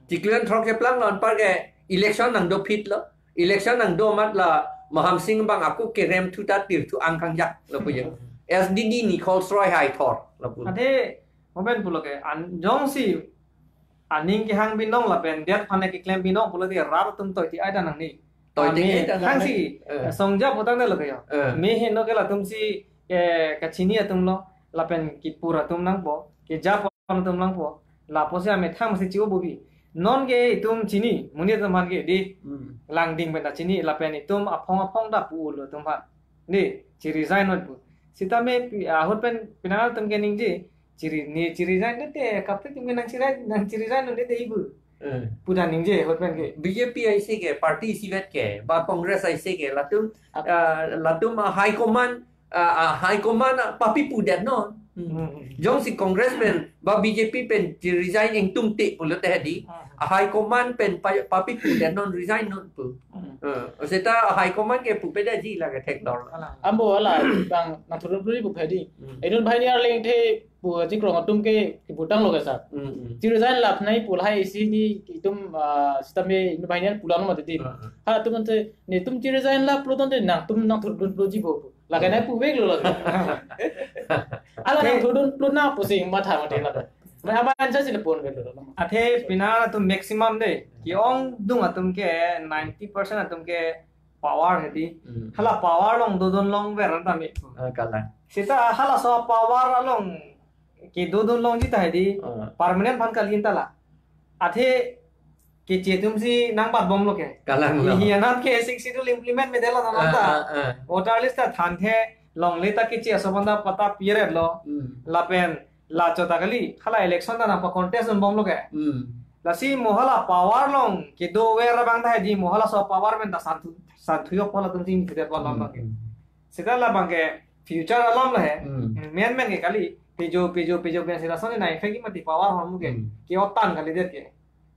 ceplang lo par ke election nang do pit lo election nang do mat la Maham Singh bang aku kerem tu ta tir tu angkang jak lo pujo SDD ni Rolls-Royce high thor lo pu ate moben pulo ke an jong si aning ki hang binong la pen det phane ki claim binong pulo di rar tum toi ti ai nang ni toi ting hang si songja potang de lo ke yo me he no ke la tum si ke chini tum lo la pen ki pura tum nang po ke ja pon tum nang po la po se ame thang si chiu bu bi non ke tum chini muni tum han ke di lang ding ben da chini la pen tum apong da pu lo tum ha ni chi resign not pu sita me hot pen pinal tum ke ning ji ci resign de kap tum ke nang ci resign no de ibu puda ning je hot pen ke BJP aise ke party sivet ke ba Congress aise ke latum high command papi pudet no jong si congressman ba BJP pen resign eng tum ti pulo te hadi high command pen papi pudet non resign non pu seta high command ke pu peda ji la ke tek dor ambo ala bang na thurun puri pu phedi enun bhai ni ar leng the pu ji krong atum ke putang lo ke sa ti resign lap nai pul hai si ni tum sistame nu bhai ni pulang ma ti ha tum te ne tum ti resign lap lo ton de na tum na thurun pro ji bo la ke nai pu vek lo la ala na thurun pro na pu sing ma tha ma te la मैं अब आंसर से पोन कर लो अथे बिना तुम मैक्सिमम दे कि ओंग दुंग तुम के 90% तुम के पावर है दी हला पावर लोंग दो दोन लोंग वे रंता में kala सीता हला सो पावर लोंग कि दो दोन लोंग जीता है दी परमानेंट फन का लिंता ला अथे कि चे तुम सी नंग बात बम लो के kala ये ना के 60 टू इंप्लीमेंट में देला ना ता वोटर लिस्ट थान थे लोंग लेता कि चे सबंदा पता पीरियड लो लापेन la chota kali khala election da na pa contest bom lo ke la si mohala power long ke do wer bang da ji mohala so power men da santu yo pala tum tin kide pa lam ke sida la bang ke future alam la hai men ke kali pejo pe sida sone na effect ki mati power hom ke otan kali det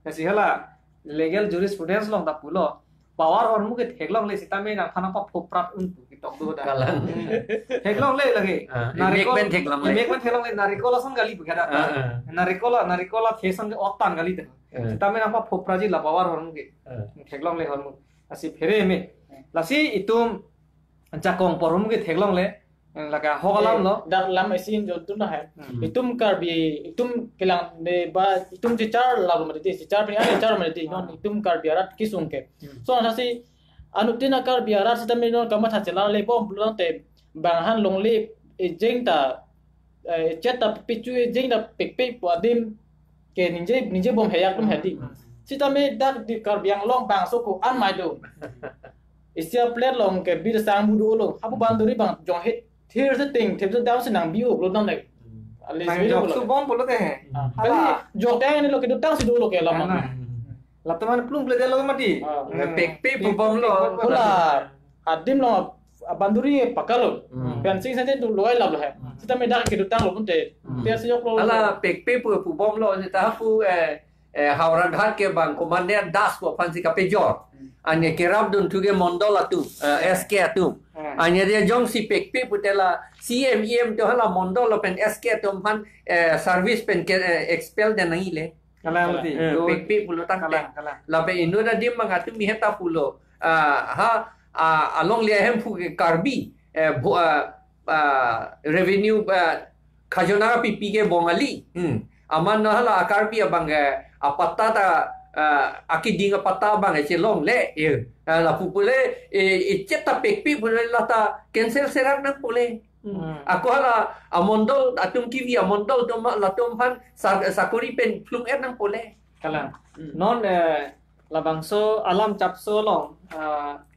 ke si hala legal jurisprudence long da pulo power hom ke theklong le sita me na khana pa phoprat un ki tok do da theklong le lagi narikol theklong le narikola son gali bugada narikola theson ke otan gali da sita me na pa phopra ji la power hom ke theklong le hom asi phere me lasi itum jakong porum ke theklong le laga hogalam lo dak lam isin jo tu na hai itum karbi itum kelang de ba itum ci char la ma de ci char pe ani char ma de non itum karbi arat kisung ke so na si anutina karbi arat sa me non kama tha chela le bom blong te bang han long le e jeng ta cheta pichu e jeng da pek pe po dim ke ninje bom heyak tum hedi si ta me dak di karbi yang long bang so ko an mai do isia plate long ke bi sang bu do lo habu banduri bang jong het Here's the thing, there's a thousand and view, blood on like. So bomb pulo de hai. Jo ta ne lo ke dang si do lo ke la ma. La teman plum ple de lo mati. Pe bom lo Pula adim lo banduri pakalo. Fencing sa tu loi la lo hai. Sita me dak ke dang lo punte. Te se jo lo. ala pe bom lo ta fu hauran ghat ke bang commander das ko fansi ka pe jor ane kerab dun tu ke mondola tu sk tu anya dia jong si pek putela cmem to hala mondola pen sk to man service pen ke expel de nai le kala mati pek pulo ta kala la pe inu da dim manga tu mi heta pulo ha along le hem fu ke karbi revenue khajona pipi ke bongali aman na hala karbi abang apatta ta akiding pata bang e long le la pupule ceta pekpi pule lata cancel serak nang pule aku hala amondol atum kivi amondol to la tom han sakuri pen plum nang pule kalang non la bangso alam chapso long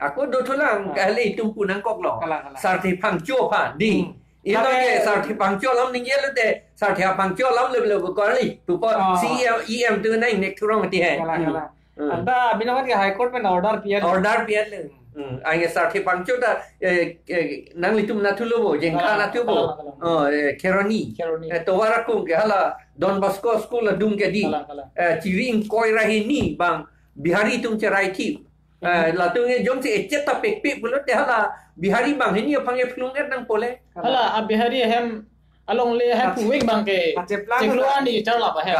aku do thulang kali tumpu nang kok long sarthi phang cho pha di itu ke sarthi phang cho lam ning yel te sarthi phang cho lam le ko li tu pa CEM tu nai nek thurong ti hai anda binawan ke high court में order pian le ai sarthi phang cho ta nang li tum na thulo bo jengka na tu bo keroni to warakum ke hala Don Bosco school dum ke di chiring koi rahi ni bang bihari tum cerai thi la tu nge jom se eceta pekpi bulo te hala bihari bang ni phange flung nang pole hala bihari hem along le hem puwing bang ke chekluan ni charla ba he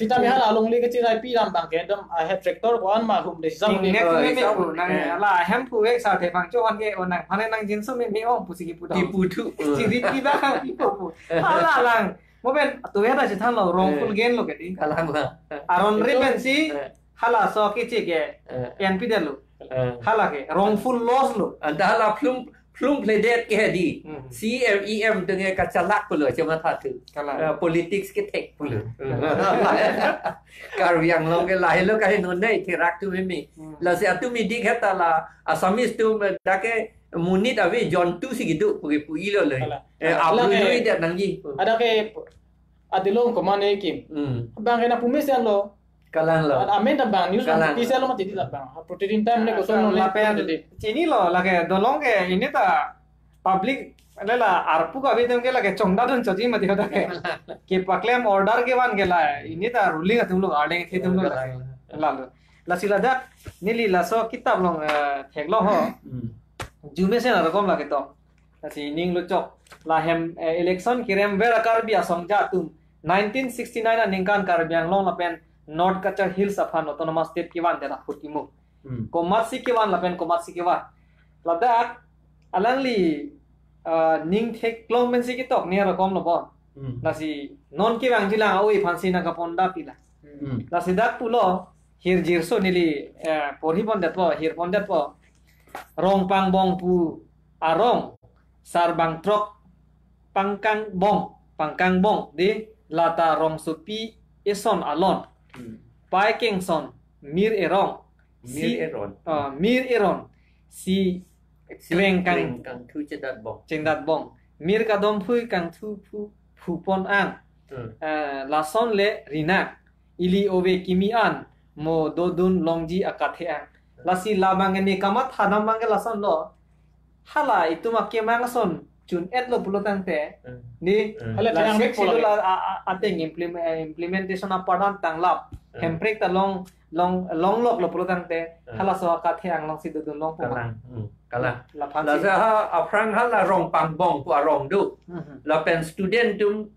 sita mi hala along le ke chirai pi ram bang ke dam I have tractor ko an ma hum de sam ni nang la hem puwek sa the bang cho an ke onang phane nang jin so me ong pusiki pu ki putu chiri pi da ki pu hala lang moben tu ya da chitan lo wrongful gain lo ke di kalang la aron ripen si hala so ki chi ke NP de lo hala ke wrongful loss lo anda hala plum pledet ke di CMEM dengan kacalak pula cuma satu politics ke tek pula KARBI yang long ke lahir lo kahe nonai tirak tu memi la se atu midi kata la asamis tu dake munit ave John tu si gitu pergi pui lo le abu lo ida nangji ada ke adilong ko mane kim bang kena pumis yang lo kalang lo amen da bang news bisa lo mati tidak bang protein time ne ko son la pen chini lo la ke dolong ke ini ta public lela arpu ka bhi tum ke la ke chongda dun choji mati hoda ke paklem order ke wan ke la ini ta ruling tum lo arde ke tum lo la lo la sila da nili la so kitab long theklo ho jume se na kom la ke to la si ning lo chok la hem election kirem vera KARBI asong ja tum 1969 ningkan KARBI ang long la pen North Kachar Hills Afan Autonomous State kiwan dera hutimu komatsi kiwan lapen komatsi kiwan ladak alangli ning thek klongmen si kitok ne rakom lobo nasi non kiwang jilang awi phansi na kaponda pila nasi dak pulo hir jirso nili porhi pondet po hir pondet po rong pang bong pu arong sar bang trok pangkang bong di lata rong supi ison alon Pai Keng Son Mir Erong si Kreng Kang thu Chendat Bong Mir Kadom Phui Kang Thu Phu Pon Ang La Son Le Rina Ili Ove Kimi An Mo Dodun Longji Akathe Ang La si Labang ni Kamat Hadam Bang La Son Lo Hala itu makke Mang Son Chun et lo pulutan te ni hala la schedule ateng implementation of padan tang lap hemprek ta long lok lo pulutan te hala so ka thang long sidu dun long kalang la sa aprang hala rong pang bong pu arong du la pen student tum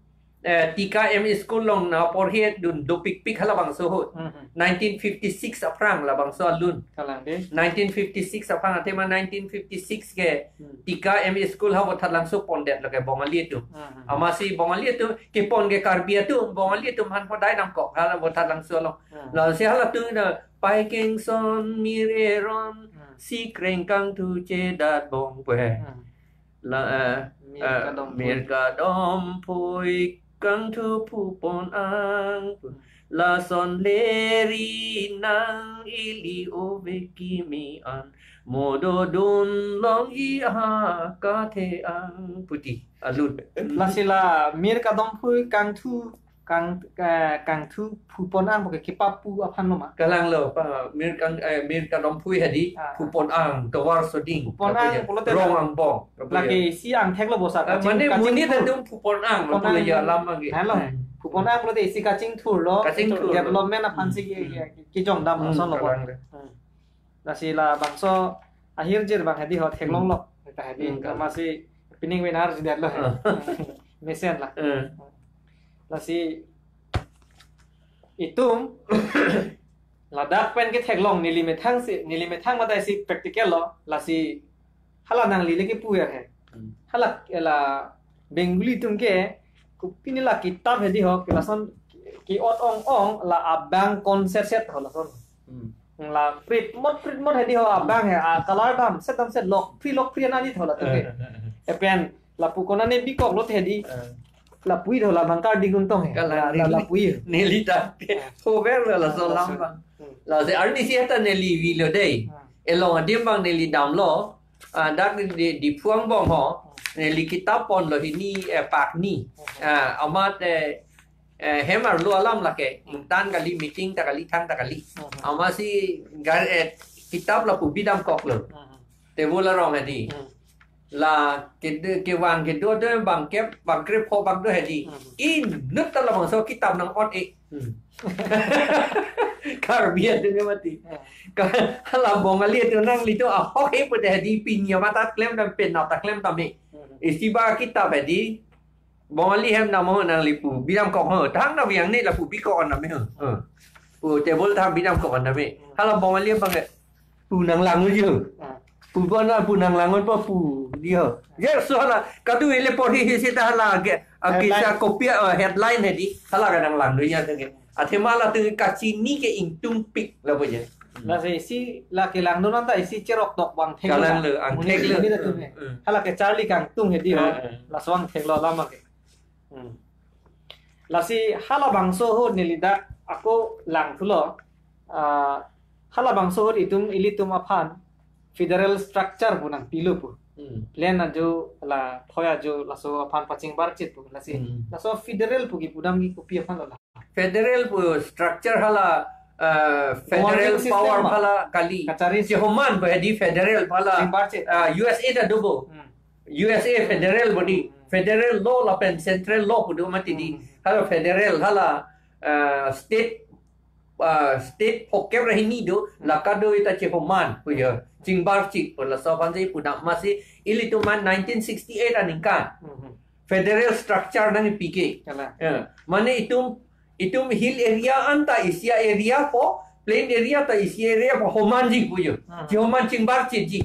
tika em school long na por he dun do pik hala bang so 1956 aprang la bang so lun kalang de 1956 aprang atema 1956 ke tika em school ha wat lang so pondet la ke bongali tu amasi bongali tu ke pon ke KARBI tu bongali tu han po dai nam kok hala wat lang so long la se hala tu na pai keng son mireron si kreng kang tu che dat bong pe la mir ka dom pui kang thu pu pon ang la son leri nang ili ove kimi an modo dun long I ha ka the ang puti alut la sila mir ka dom phui kang thu pu pon ang ke kipa pu aphan no ma kalang lo pa mir ka dom phui hadi pu pon ang to war so ding pon ang pulote rong ang bong la ke si ang thek lo bosa ka mane muni ta dum pu pon ang lo pula ya lam ang hello pu pon ang pulote si ka ching thur lo development na phansi ki jong dam son lo la sila bangso akhir jir bang hadi ho thek long lo ta hadi masih pining wenar jidat lo mesen lah Lasi itum ladak pen ke theklong nilimetang matai si practical lo lasi hala nang lile ke puya hai hala la benguli tum ke kupini la kitab hedi ho kelason ki ot ong la abang konser set hola son la prit mot hedi ho abang he color dam set lok free na ni thola to ke epen la pukona ne bikok lot hedi la pui thola bangkar digun tong he la pui nelita over la so lam la se arni si hata neli vi lo dei elong adim bang neli dam lo dak di phuang bong ho neli kitab pon lo hini pak ni amat hemar lu alam la ke tan kali meeting ta kali thang ta kali amasi gar kitab la pu bidam kok lo te bola rong hedi la ke wang ke do de bang kep bang krep pho bang do hedi in nut ta la bang so kitab nang on e KARBI tu mati hala bong ali tu nang li tu ho he pu de hedi pinya mata klem dan pen na ta klem ta me istiba kitab hedi bong ali hem na mo nang lipu bidam kok ho thang na wiang ni la pu bi ko on na me pu table tham bidam kok on na me hala bong ali bang pu nang lang lu pu bona pu nang lang po pu dia ye so hala kadu ile po hi si ta hala ke akisa copy headline hedi hala ka nang lang lu nya tu ke athemala tu kachi ni ke ingtung pik la bo je la si la ke lang non ta si cherok tok bang thek kalang le ang thek le ni tu hala ke charlie kang tung hedi ho la swang thek lo lama ke la si hala bangso ho nilida ako lang thulo hala bangso ho ilitum aphan federal structure punang pilu pu plan na jo la thoya jo la so aphan paching bar chit pu la si la so federal pu ki pudam ki copy aphan la federal pu structure hala federal power hala kali je homan pu di federal hala USA da dobo USA federal body federal law la pen central law pu do mati di hala federal hala state pokep rahini do lakado ita che homan pu yo jingbar chik pu la so panjai pu dak masi ilituman 1968 aninkan federal structure nang pk mane itum hill area anta isia area po plain area ta isia area po homan jik pu yo je homan jingbar chik ji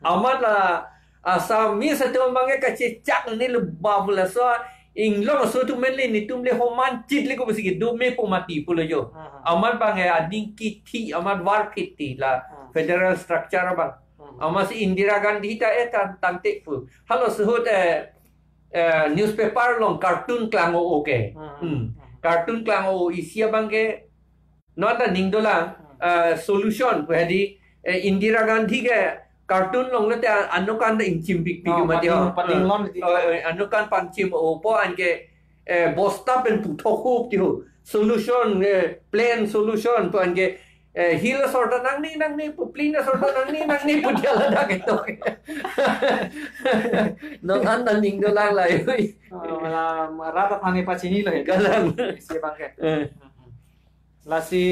amat la asa mi sa tu bange ka che chak ni lu babula so inglong so tu men le ni tum le homan chit le ko bisi do me po mati pu lo yo amat bange ading ki amat war kiti la federal structure bang amas Indira Gandhi ta tante pu halo suhut newspaper long cartoon klango okay cartoon klango isia bange not a ningdolang solution pu hadi Indira Gandhi ke cartoon long le ta anukan da inchim big big ma dia anukan panchim opo anke bosta pen pu thokop ti solution plan solution pu anke hila sorta nang ni puplina sorta nang ni pudala da keto no anda ning do lang lai wala rata thane pachini lo he galang si bangke la si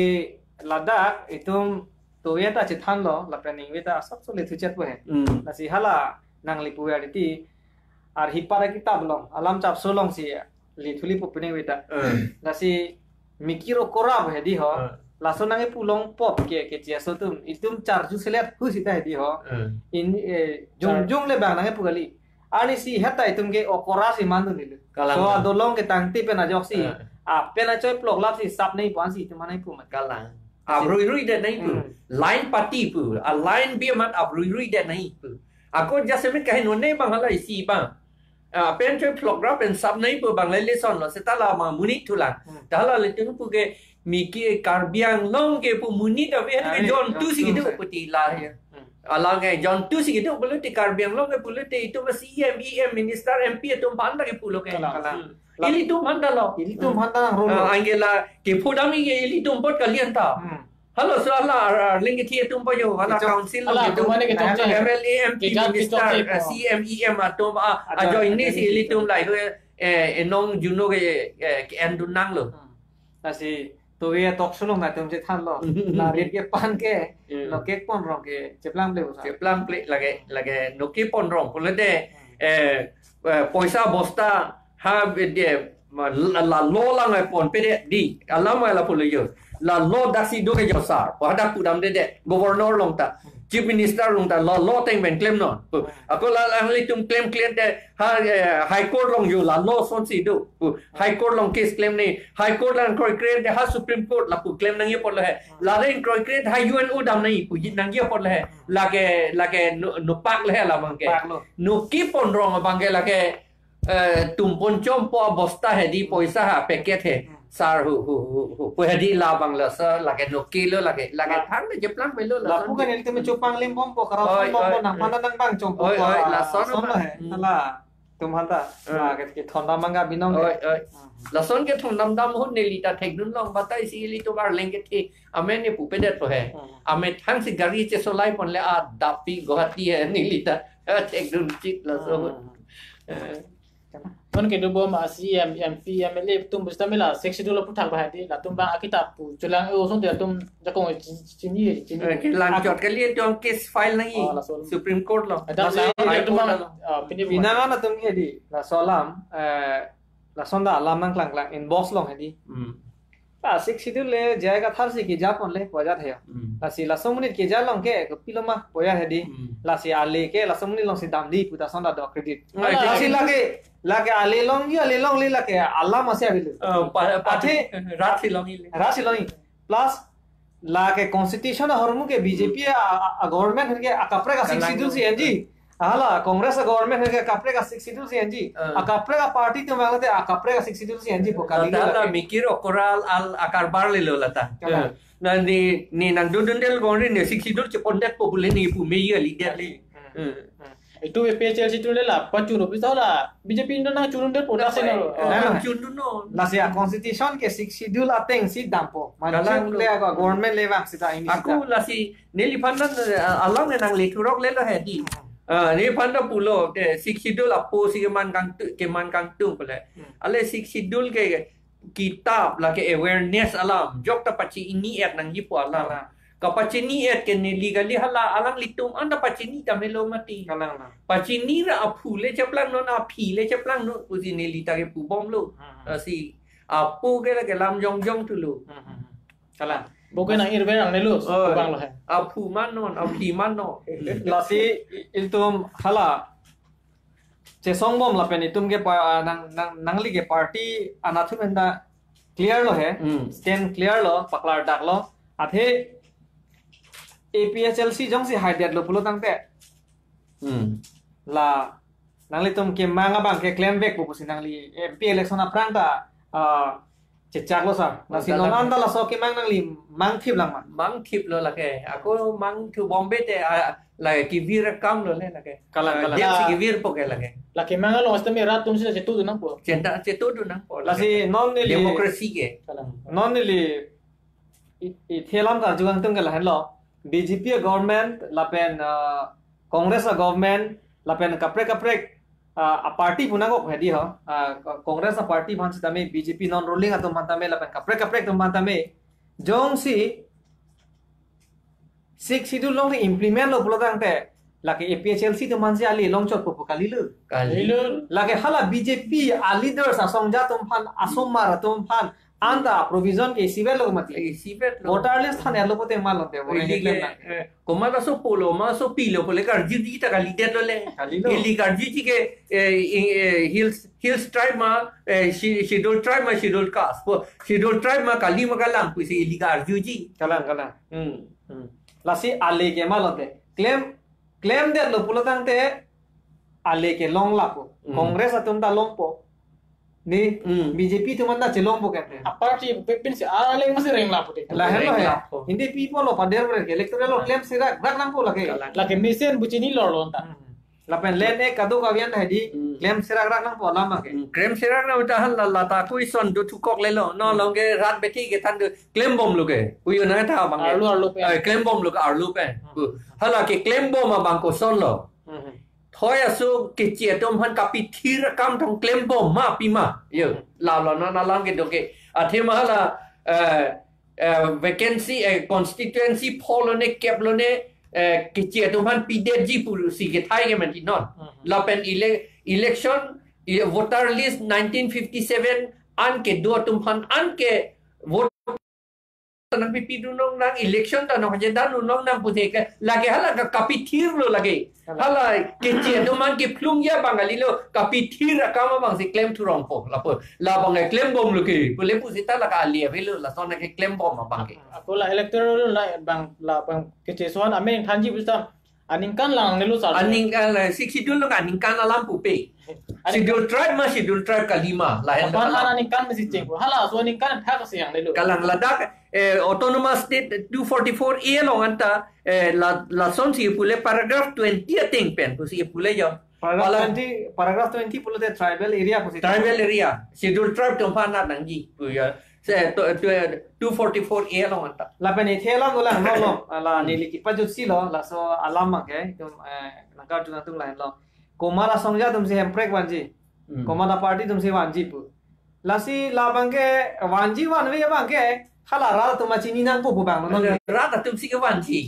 ladak itum to yata chithan lo la planning wita sab so le thuchet po he la si hala nang lipu ya diti ar hipara kitab long alam chap so long si li thuli pu planning wita la si mikiro korab he di ho laso nange pulong pop ke chia so itum charju selet hu sita he di ho in jong le bang nange pugali ani si hata itum ke okora si mandu nilu so adolong ke tangti pe na jok si pe na choi plok lap si sap nei pon si tu manai pu mat kalang abrui dat nai pu line party pu a line bi mat abrui dat nai pu ako jasme kahin nonne bang hala isi bang pen choi plok rap pen sap nai pu bang le leson lo setala ma munit thulang dala le tu pu ke miki karbiang long ke pu munit ave John tu si gitu puti la alang ke John tu si gitu bulu ti karbiang long ke bulu ti itu mas EM minister MP tu panda ke pulo ke ili tu manda lo ili tu manda ro angela ke pudami ke ili tu pot kalian ta halo soala ling ke tu pa yo ala council ala tu mane ke tu MLA MP minister CMEM atom a join ni si ili tu lai enong juno ke endunang lo asi to ye tok sulong na tum je than lo la ret ke pan ke lo ke pon rong ke cheplang ple lage no ke pon rong pole de poisa bosta ha de la lo lang ai pon pe de di alama la pole yo la lo daksi do ke josar pada pudam de governor long ta chief minister rung ta law teng ben claim non ako la li tum claim de high court long you la law son si do high court long case claim ni high court lan koi claim de ha supreme court la pu claim nang ye pot la hai la de koi claim ha UN dam nai pu nang ye pot la hai la ke no pak la hai la bang ke no ki pon rong bang ke la ke tum pon chom po bosta he di poisa ha packet he sar hu hadi la bang la sa la ke no kilo la ke thang de jeplang me lo la pu kan el tem chupang lim bom po kara bom po nang mana nang bang chom po la son la hai la tum hanta la ke thonda manga binong la son ke thong dam hun ne li ta thek dun long batai si li to bar leng ke thi amen ne pu pe det po he ame thang si gari che so lai pon le a dapi gohati he ni li ta thek dun chit la so Kon ke dubo ma CM MP MLA tum busta mela seksi dulu putak bahadi la tum bang akita pu culang usung dia tum jakong cini ke lang jot ke li tong case file nang Supreme Court lo ada saya tum bang pinangan na tum hedi la solam la sonda alam nang klang inbox long hedi la seksi dulu le jaga thar si ki japon le poja thaya la si la somunit ki jalong ke piloma poya hedi la si ale ke la somunit long si dam di puta sonda do credit la si lage ale long le lage Allah masih abil pate rat si long plus lage constitution hormu ke BJP government ke akapre ka 62 CNG hala congress government ke akapre ka 62 CNG akapre ka party to malate akapre ka 62 CNG pokali la mikir okoral al akarbar le lo lata na ni nang dun del gori ne 62 chepondet popule ni pu me ye leader le itu PHL situ lah pacun tapi tahu lah BJP Indo nak curun dia pun rasa nak curun no nasi constitution ke schedule ateng si dampo macam le government le bang sita ini aku lasi neli pandan alang nang le turok le lah di ni pandan pulo de schedule apo si keman kang tung pula ale schedule ke kitab lah ke awareness alam jok ta pachi ini et nang jipo alam kapacini et ke ni legally hala alang litum anda pacini tamelo mati kalang pacini ra aphu le chaplang no na phi le chaplang no puji ni lita ke pu bom lo si apu ke lam jong jong tu lo kalang bukan ang irben ang nelu bang lo hai aphu man non aphi man no la si iltum hala che songbom la pen itum ke nang li ke party anathu menda clear lo hai stand clear lo paklar dak lo athe APHLC jong si hide lo pulo tang te la nangli tum ke manga bang ke claim back pupusi nangli MP election aprang ta chechak lo sa na si nonanda la so ke mang nangli mang thip lang mang thip lo la ke ako mang thu bombe te la ki vir kam lo le la ke kala dia si ki vir po ke la ke la ke manga lo hasta me rat tum si chetu nang po chetu du nang po la si non ni democracy ke non ni i thelam ka jugang tum ke la hen lo BJP government lapen Congress government lapen kapre a party puna ko hedi ho Congress party bhansi tame BJP non ruling atum bantame lapen kapre tum bantame jong si 6 schedule long implement lo pulotang te lake APHLC tum mansi ali long chot popo kalilu lake hala BJP a leaders asong jatum phan asomar atum phan anda provision ke civil lo mati civil voter list thane lo pote malon te koma da so polo ma so pilo pole kar jidi ta kali det lo le ili kar jidi ke hills tribe ma scheduled tribe ma scheduled caste scheduled tribe ma kali ma kalang puisi ili kar jiji kalang lasi ale ke malon te claim det lo pulotang te ale ke long lapo congress atum ta long po ni BJP tu mana celong bukan te party pepin si aleng masih reng lah putih lah hello ya hindi people lo pader ber electoral lo claim sira rak nang po lagi misen bucini lor lo ta lapen len e kadu kawian hedi claim sira rak nang po lama ke claim sira na uta hal la ta kui son du tu kok le lo no long ke rat beti ke than claim bom lo ke kui na tha bang arlu pe claim bom lo ka arlu pe hala ke claim bom ma bang ko son lo thôi su cái chuyện trong hắn cặp thi ra cam trong claim bom ma pi ma yo la nó lang cái đó cái thêm là vacancy constituency poll này kẹp lo này cái chuyện trong hắn pi dead ji pur si cái thai cái mình thì non la pen election voter list 1957 an ke do tum han an ke vote nang pipidunong nang election ta no kaya danunong nang putek lagi hala kapitir lo lagi hala kecil tu man ke plung ya bangali lo kapitir kama bang si claim tu rong po la bang claim bom lo ke boleh pusita la ka alia velo la sona ke claim bom bang ke aku la electoral la bang kecil soan amen thanji bisa aning kan lang nelu sar aning sikidul lo aning kan alam pupe Sidul tribe kalima lain apa aning kan mesti cek hala so aning kan thak siang nelu kalang ladak autonomous state 244 a lo anta la son si pule paragraph 20 ating pen si pule yo paragraph 20 pule the tribal area tribal area sidul tribe tumpa na nangji puya se 244 a lo anta la pen ithela no la no lo la nili ki pajut si lo la so alama ke tum nakar tu natung lain lo komara songja tum se emprek wanji komara party tum se wanji pu lasi la bangke wanji wanwe bangke hala ra tum chini nang pu bang no ra tum si ke wanji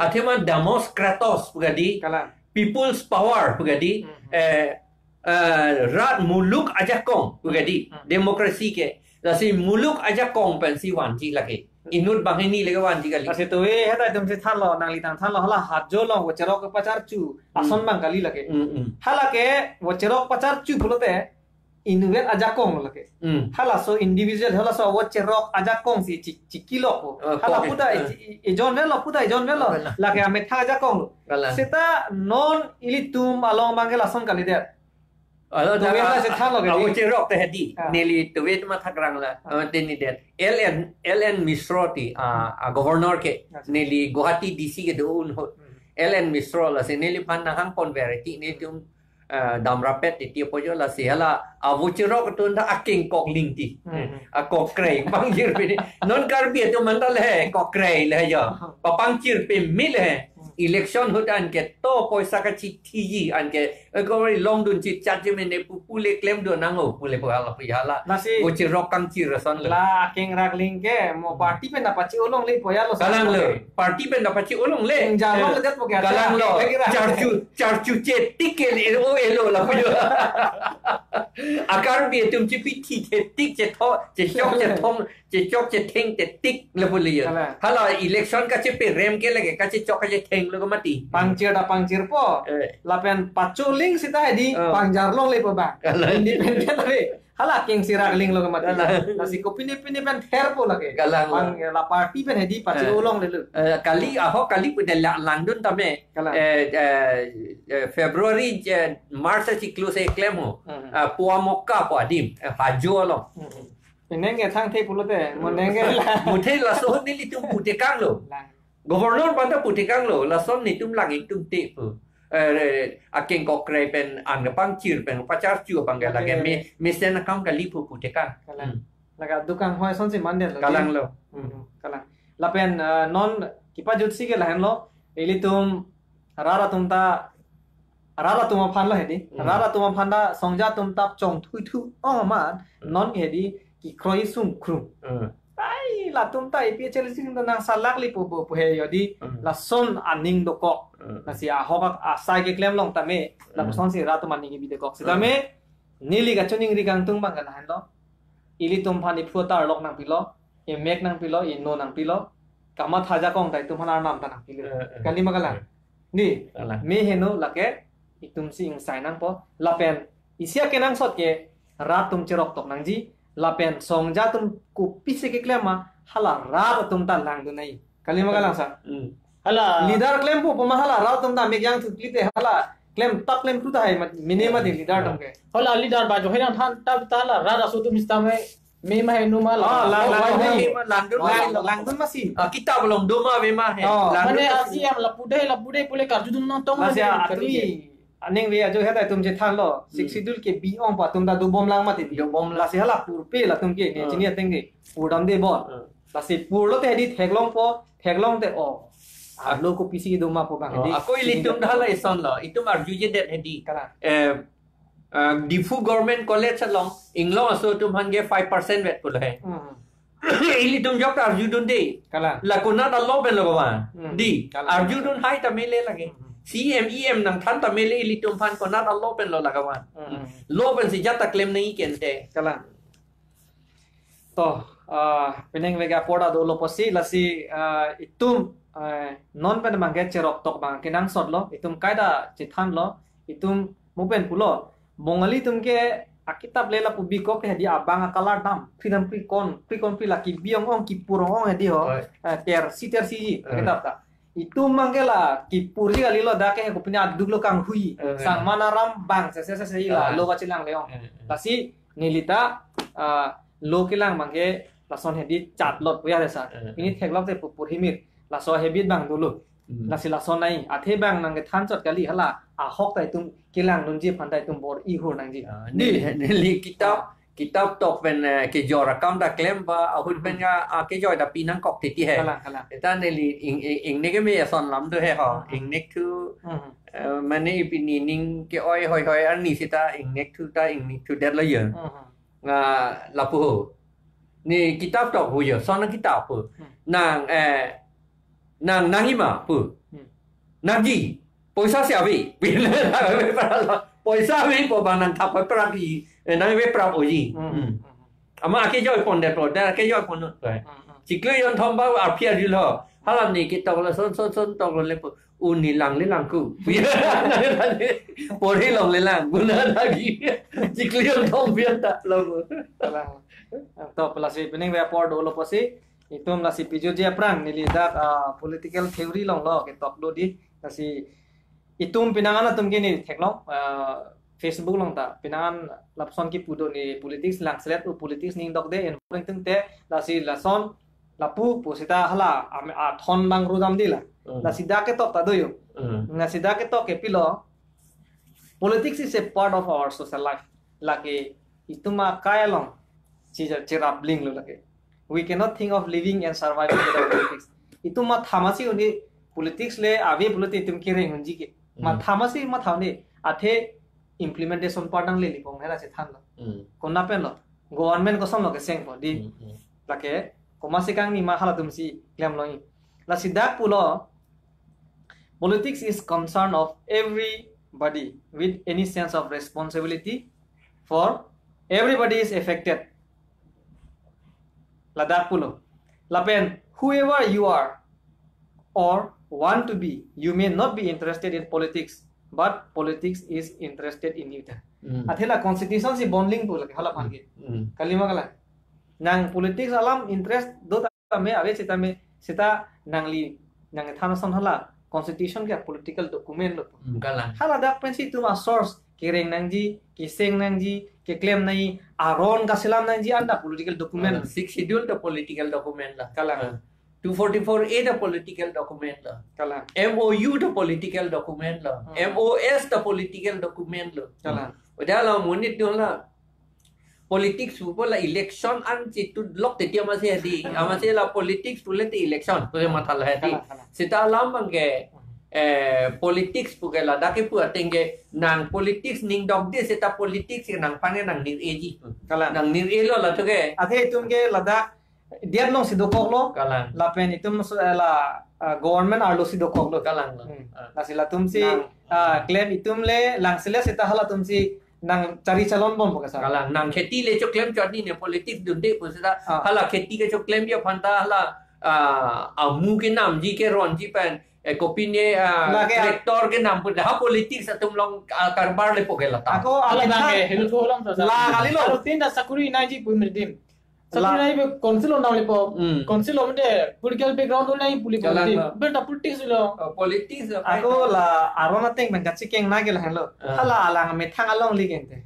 athema damos kratos pugadi kala people's power pugadi rat muluk aja kong pugadi demokrasi ke lasi muluk aja kong pensi wanji lagi inut bang ini lagi wanji kali lasi tu heta tum se than lo nang li tang than lo hala hat jo lo wachero ke pacar chu ason bang kali lagi hala ke wachero pacar chu pulote inuet aja kong lagi hala so individual hala so wachero aja kong si chikilo ko hala puta ejon velo lagi ame tha aja kong seta non ilitum along bangela son kali de tu weta se thang lo ke cherok te hedi neli tu wet ma thakrang la teni det LN Misroti governor ke neli Guwahati DC ke do LN Misro la se neli pan na hang converti ne tum damrapet ti pojo la se hala avu cherok tu nda aking kok ling ti kok krei bang jir pe non karbi tu mandal hai kok krei le yo papang chir pe mil hai election hudan ke to poisa ka chi an ke ko long dun chi chat je mene pule claim do nango pule hala pihala o chi rock kang chi rason la king ragling ke mo party pe na pachi olong le poya lo kalang le party pe na pachi olong le jalo le det po kya kalang lo charchu che tikel o elo la puyo akar bi tum chi pi ti tik che tho che chok che thong che chok che theng che tik le puliya hala election ka che pe rem ke lege ka che chok ka che theng lo ko mati pangcir po lapen paculing sita di pangjar long le po ba independent le hala king siragling lo ko mati nasi ko pini pen ther po lage pang la party pen di pacu long le kali kali pu de langdun tame February March chi close e claim ho puamokka po adim hajo lo penenge thang the pulote monenge muthe la so ni li tum pute kang lo governor pada pute kang lo la son ni tum lagi tum te pu akeng kok kre pen ang pang chir pen pacar chu pang ga lage me sen akam kali pu pute kang laga dukang hoi son si mande lo kalang lo kalang lapen non kipa jutsi ke lahen lo eli tum rara tum phan lo hedi rara tum phan da songja tum tap chong thu ma non hedi ki kroi sum kru ai la tum ta ipi chel sing nang salak li pu he yodi la son aning do ko na si a hobak a sai ke klem long ta me la son si ra tum aning bi de ko si ta me nili ga choning ri gang tung bang ga han lo ili tum phan i phu tar lok nang pi lo e mek nang pi lo i no nang pi lo kama thaja kong tai tum hanar nam ta nang pi le kali magala ni me he no la ke itum sing sai nang po la pen isia ke nang sot ke ra tum cherok tok nang ji lapen songja tum kupi se ke klema hala ra tum ta lang du nai kalima galang sa hala leader claim po ma hala ra tum ta me yang thukli te hala claim tak claim tu ta hai minima de leader tum ke hala leader ba jo heran than tab ta la ra su tum ista me ma he nu ma la lang dun masi kita belum doma me ma he mane asiam la pude pule karju dum no tong ma sia atui aning we ajo heta tum je than lo siksidul ke bi ong pa tum da du bom lang ma ti do bom la se hala pur pe la tum ke engineer teng ke pur dam de bon la se pur lo te di theklong te o lo ko pisi do ma po bang di ako ili tum hala ison lo itum arju je det hedi kala difu government college long inglo so tum hange 5% vet pul hai ili tum jok arju dun de kala la kuna da lo ben lo ba di arju dun hai ta mele lage CMEM nang than ta mele ili tum phan ko nat allo pen lo lagawan lo pen si jata claim nei kente kala to pineng vega poda do lo posi lasi itum non pen mangge cerok tok bang kinang sot lo itum kaida cithan lo itum mupen pulo bongali tum ke akitab lela pu biko ke di abang akala dam pinam pikon laki biong ong ki purong ong di ho ter si kitab ta itu manggela ki purji kali lo da ke ko punya adug lo kang hui sang manaram bang se ila lo bacilang leong lasi nilita lo kilang mangge lason hedi chat lot puya desa ini theklok te pur himit laso hebit bang dulu lasi lason nai athe bang nang ke than chot kali hala a hok tai tum kilang lunji phandai tum bor i hur nang ji ni kitab tok pen ke jora kam da klem ba ahun pen ga ke joy da pinang kok ti he ta ne li ing ne ke me son lam do he ha ing nek tu mane ipini ning ke oi hoi an ni sita ing nek tu ta ing nek tu det la ye nga la pu ni kitab tok hu ye son na kitab pu nang nang ima pu nang ji poisa sia vi poisa vi po bang nang thap pra pi nang ve pra o ji ama ke joy pon de pro da ke joy pon no chikle yon thom ba a phia ri lo halam ni ki tok la son tok le pu uni lang le lang ku po ri long le lang guna lagi chikle yon thom phia ta lo to pelasi pening ve por do lo posi itum lasi pijo je prang nili dak political theory long lo ke tok do di lasi itum pinangan atum gini theklong Facebook long ta pinangan lapson ki pudo ni politics lang selet u politics ning dok de en pring tung te lasi lason lapu pusita hala a thon bang rudam dila lasi da ke tok ta do yo lasi da ke tok ke pilo politics is a part of our social life lake ituma kaya long chira bling lo lake we cannot think of living and surviving without politics ituma thamasi uni politics le ave politics tum kireng hunji ke ma thamasi ma thamni athe implementation padang le lipong hera se than lo konna pen lo government ko som lo ke seng po di lake komasi kang ni ma hala tum si klem lo la sidak pulo politics is concern of everybody with any sense of responsibility for everybody is affected ladak pulo lapen whoever you are or want to be you may not be interested in politics but politics is interested in you athela constitution si bonding pul hala phangi kalima kala nang politics alam interest do ta me ave sita nangli nang thana son hala constitution ke political document lo kala hala dak pensi tuma source kireng nangji kiseng nangji ke claim nai aron ka selam nangji anda political document 6 schedule the political document la kala 244A the political document la kala MOU the political document la MOS the political document la kala udah la munit dun la politics super la election an chitu lok te dia masih di masih la politics pula te election pula matal hai di sita lam bangge politics pula la dake pu atenge nang politics ning dog de sita politics nang pane nang nir eji kala nang nir elo la to ke athe tumge ladak dia long si dokok lo kalang la pen itum la government arlo si dokok lo kalang la sila tum si claim itum le lang sila sita hala tum si nang cari calon bon bokasa kalang nang kheti le cho claim chot ni ne politics dun de pusita hala kheti ke cho claim ya phanta hala amu ke nam ji ke ron ji pen kopi ne director ke nam pun dah politics atum long karbar le pokela ta ako ala bange hilu ko lam sa la kali lo tinda sakuri naji pumirdim sakuri nai be council on le po council on de political background nai political beta politics lo politics ako la arona teng men gachi keng na gel hello hala alang me thang along ligente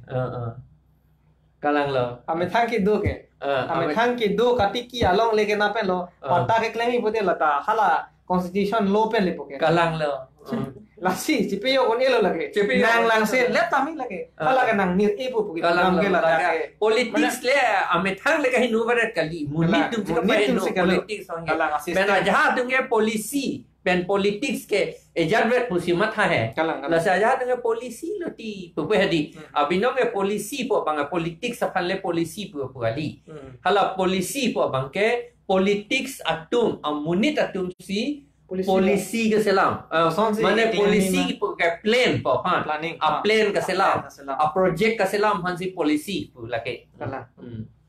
kalang lo ame thang ki do ke ame thang ki do kati ki along lege na pen lo pata ke claim ipote lata hala constitution law pen le poke kalang lo lasi cipeyo on elo lage nang lang se let tami lage hala ka nang nir ipu pugi kalang ke la politics le ame thang le ka hinu barat kali munit tum ka politics on ben jaha tum ke policy pen politics ke ejadvet pusimat ha hai la saja dengan polisi lo ti pu hadi abino ke polisi po bang politics apan le polisi pu kali hala polisi po bang ke politics atum amunit atum si polisi ke selam mana polisi ke plan po han a plan ke selam a project ke selam han si polisi pu lake kala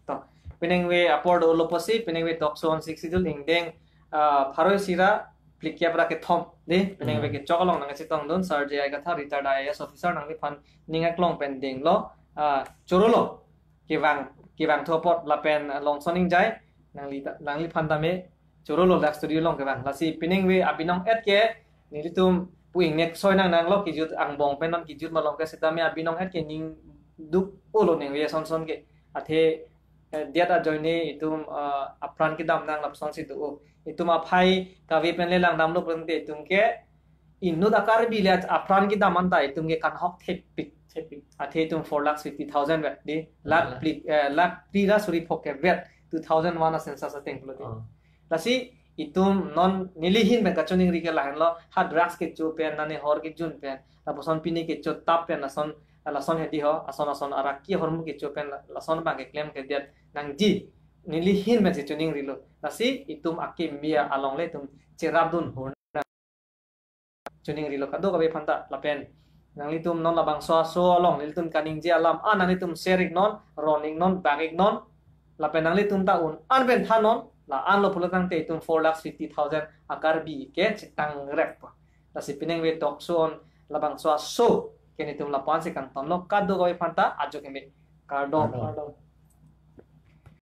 to peneng we apor do loposi peneng we tokson 6 idul ingdeng pharoi sira plikia bra ke thom de peneng we ke chokolong nang chitong don sir je ai ka tha retired IAS officer nang ni phan ninga klong pending lo chorolo kibang thopot la pen long soning jai nang li phan dame chorolo dak studio long kibang lasi peneng we abinong et ke ni litum puing nek soi nang lo kijut ang bong pen non kijut malong ke setame abinong et ke ning duk olo neng we son ke athe dia ta joine itum apran ki dam nang lapson si tu itum aphai ka we pen le lang dam lo prang te itum ke innu da karbi le apran ki dam anta itum ke kan hok thek pik athe itum 4,50,000 vet di lak pri ra suri phok vet 2001 census ateng lo lasi itum non nilihin ben kachoning ri ke lahan lo ha drugs ke chu pen nane hor ke jun pen laposon pini ke chu tap pen lason hedi ho ason arak ki hormu ke chu pen lason ba ke claim ke dia nang ji nilihin ben chuning ri lo lasi itum akim mia along le tum cherabdun hor chuning ri lo kado ka be phanta lapen nang litum non labang so along litum kaning je alam anani tum sharing non running non baging non lapen nang litum ta un an ben thanon la an lo pulatang te tum 4,50,000 akarbi ke chitang rep lasi pineng we tok son labang so keni tum lapan se kang tonno kado go phanta ajo kembe kardo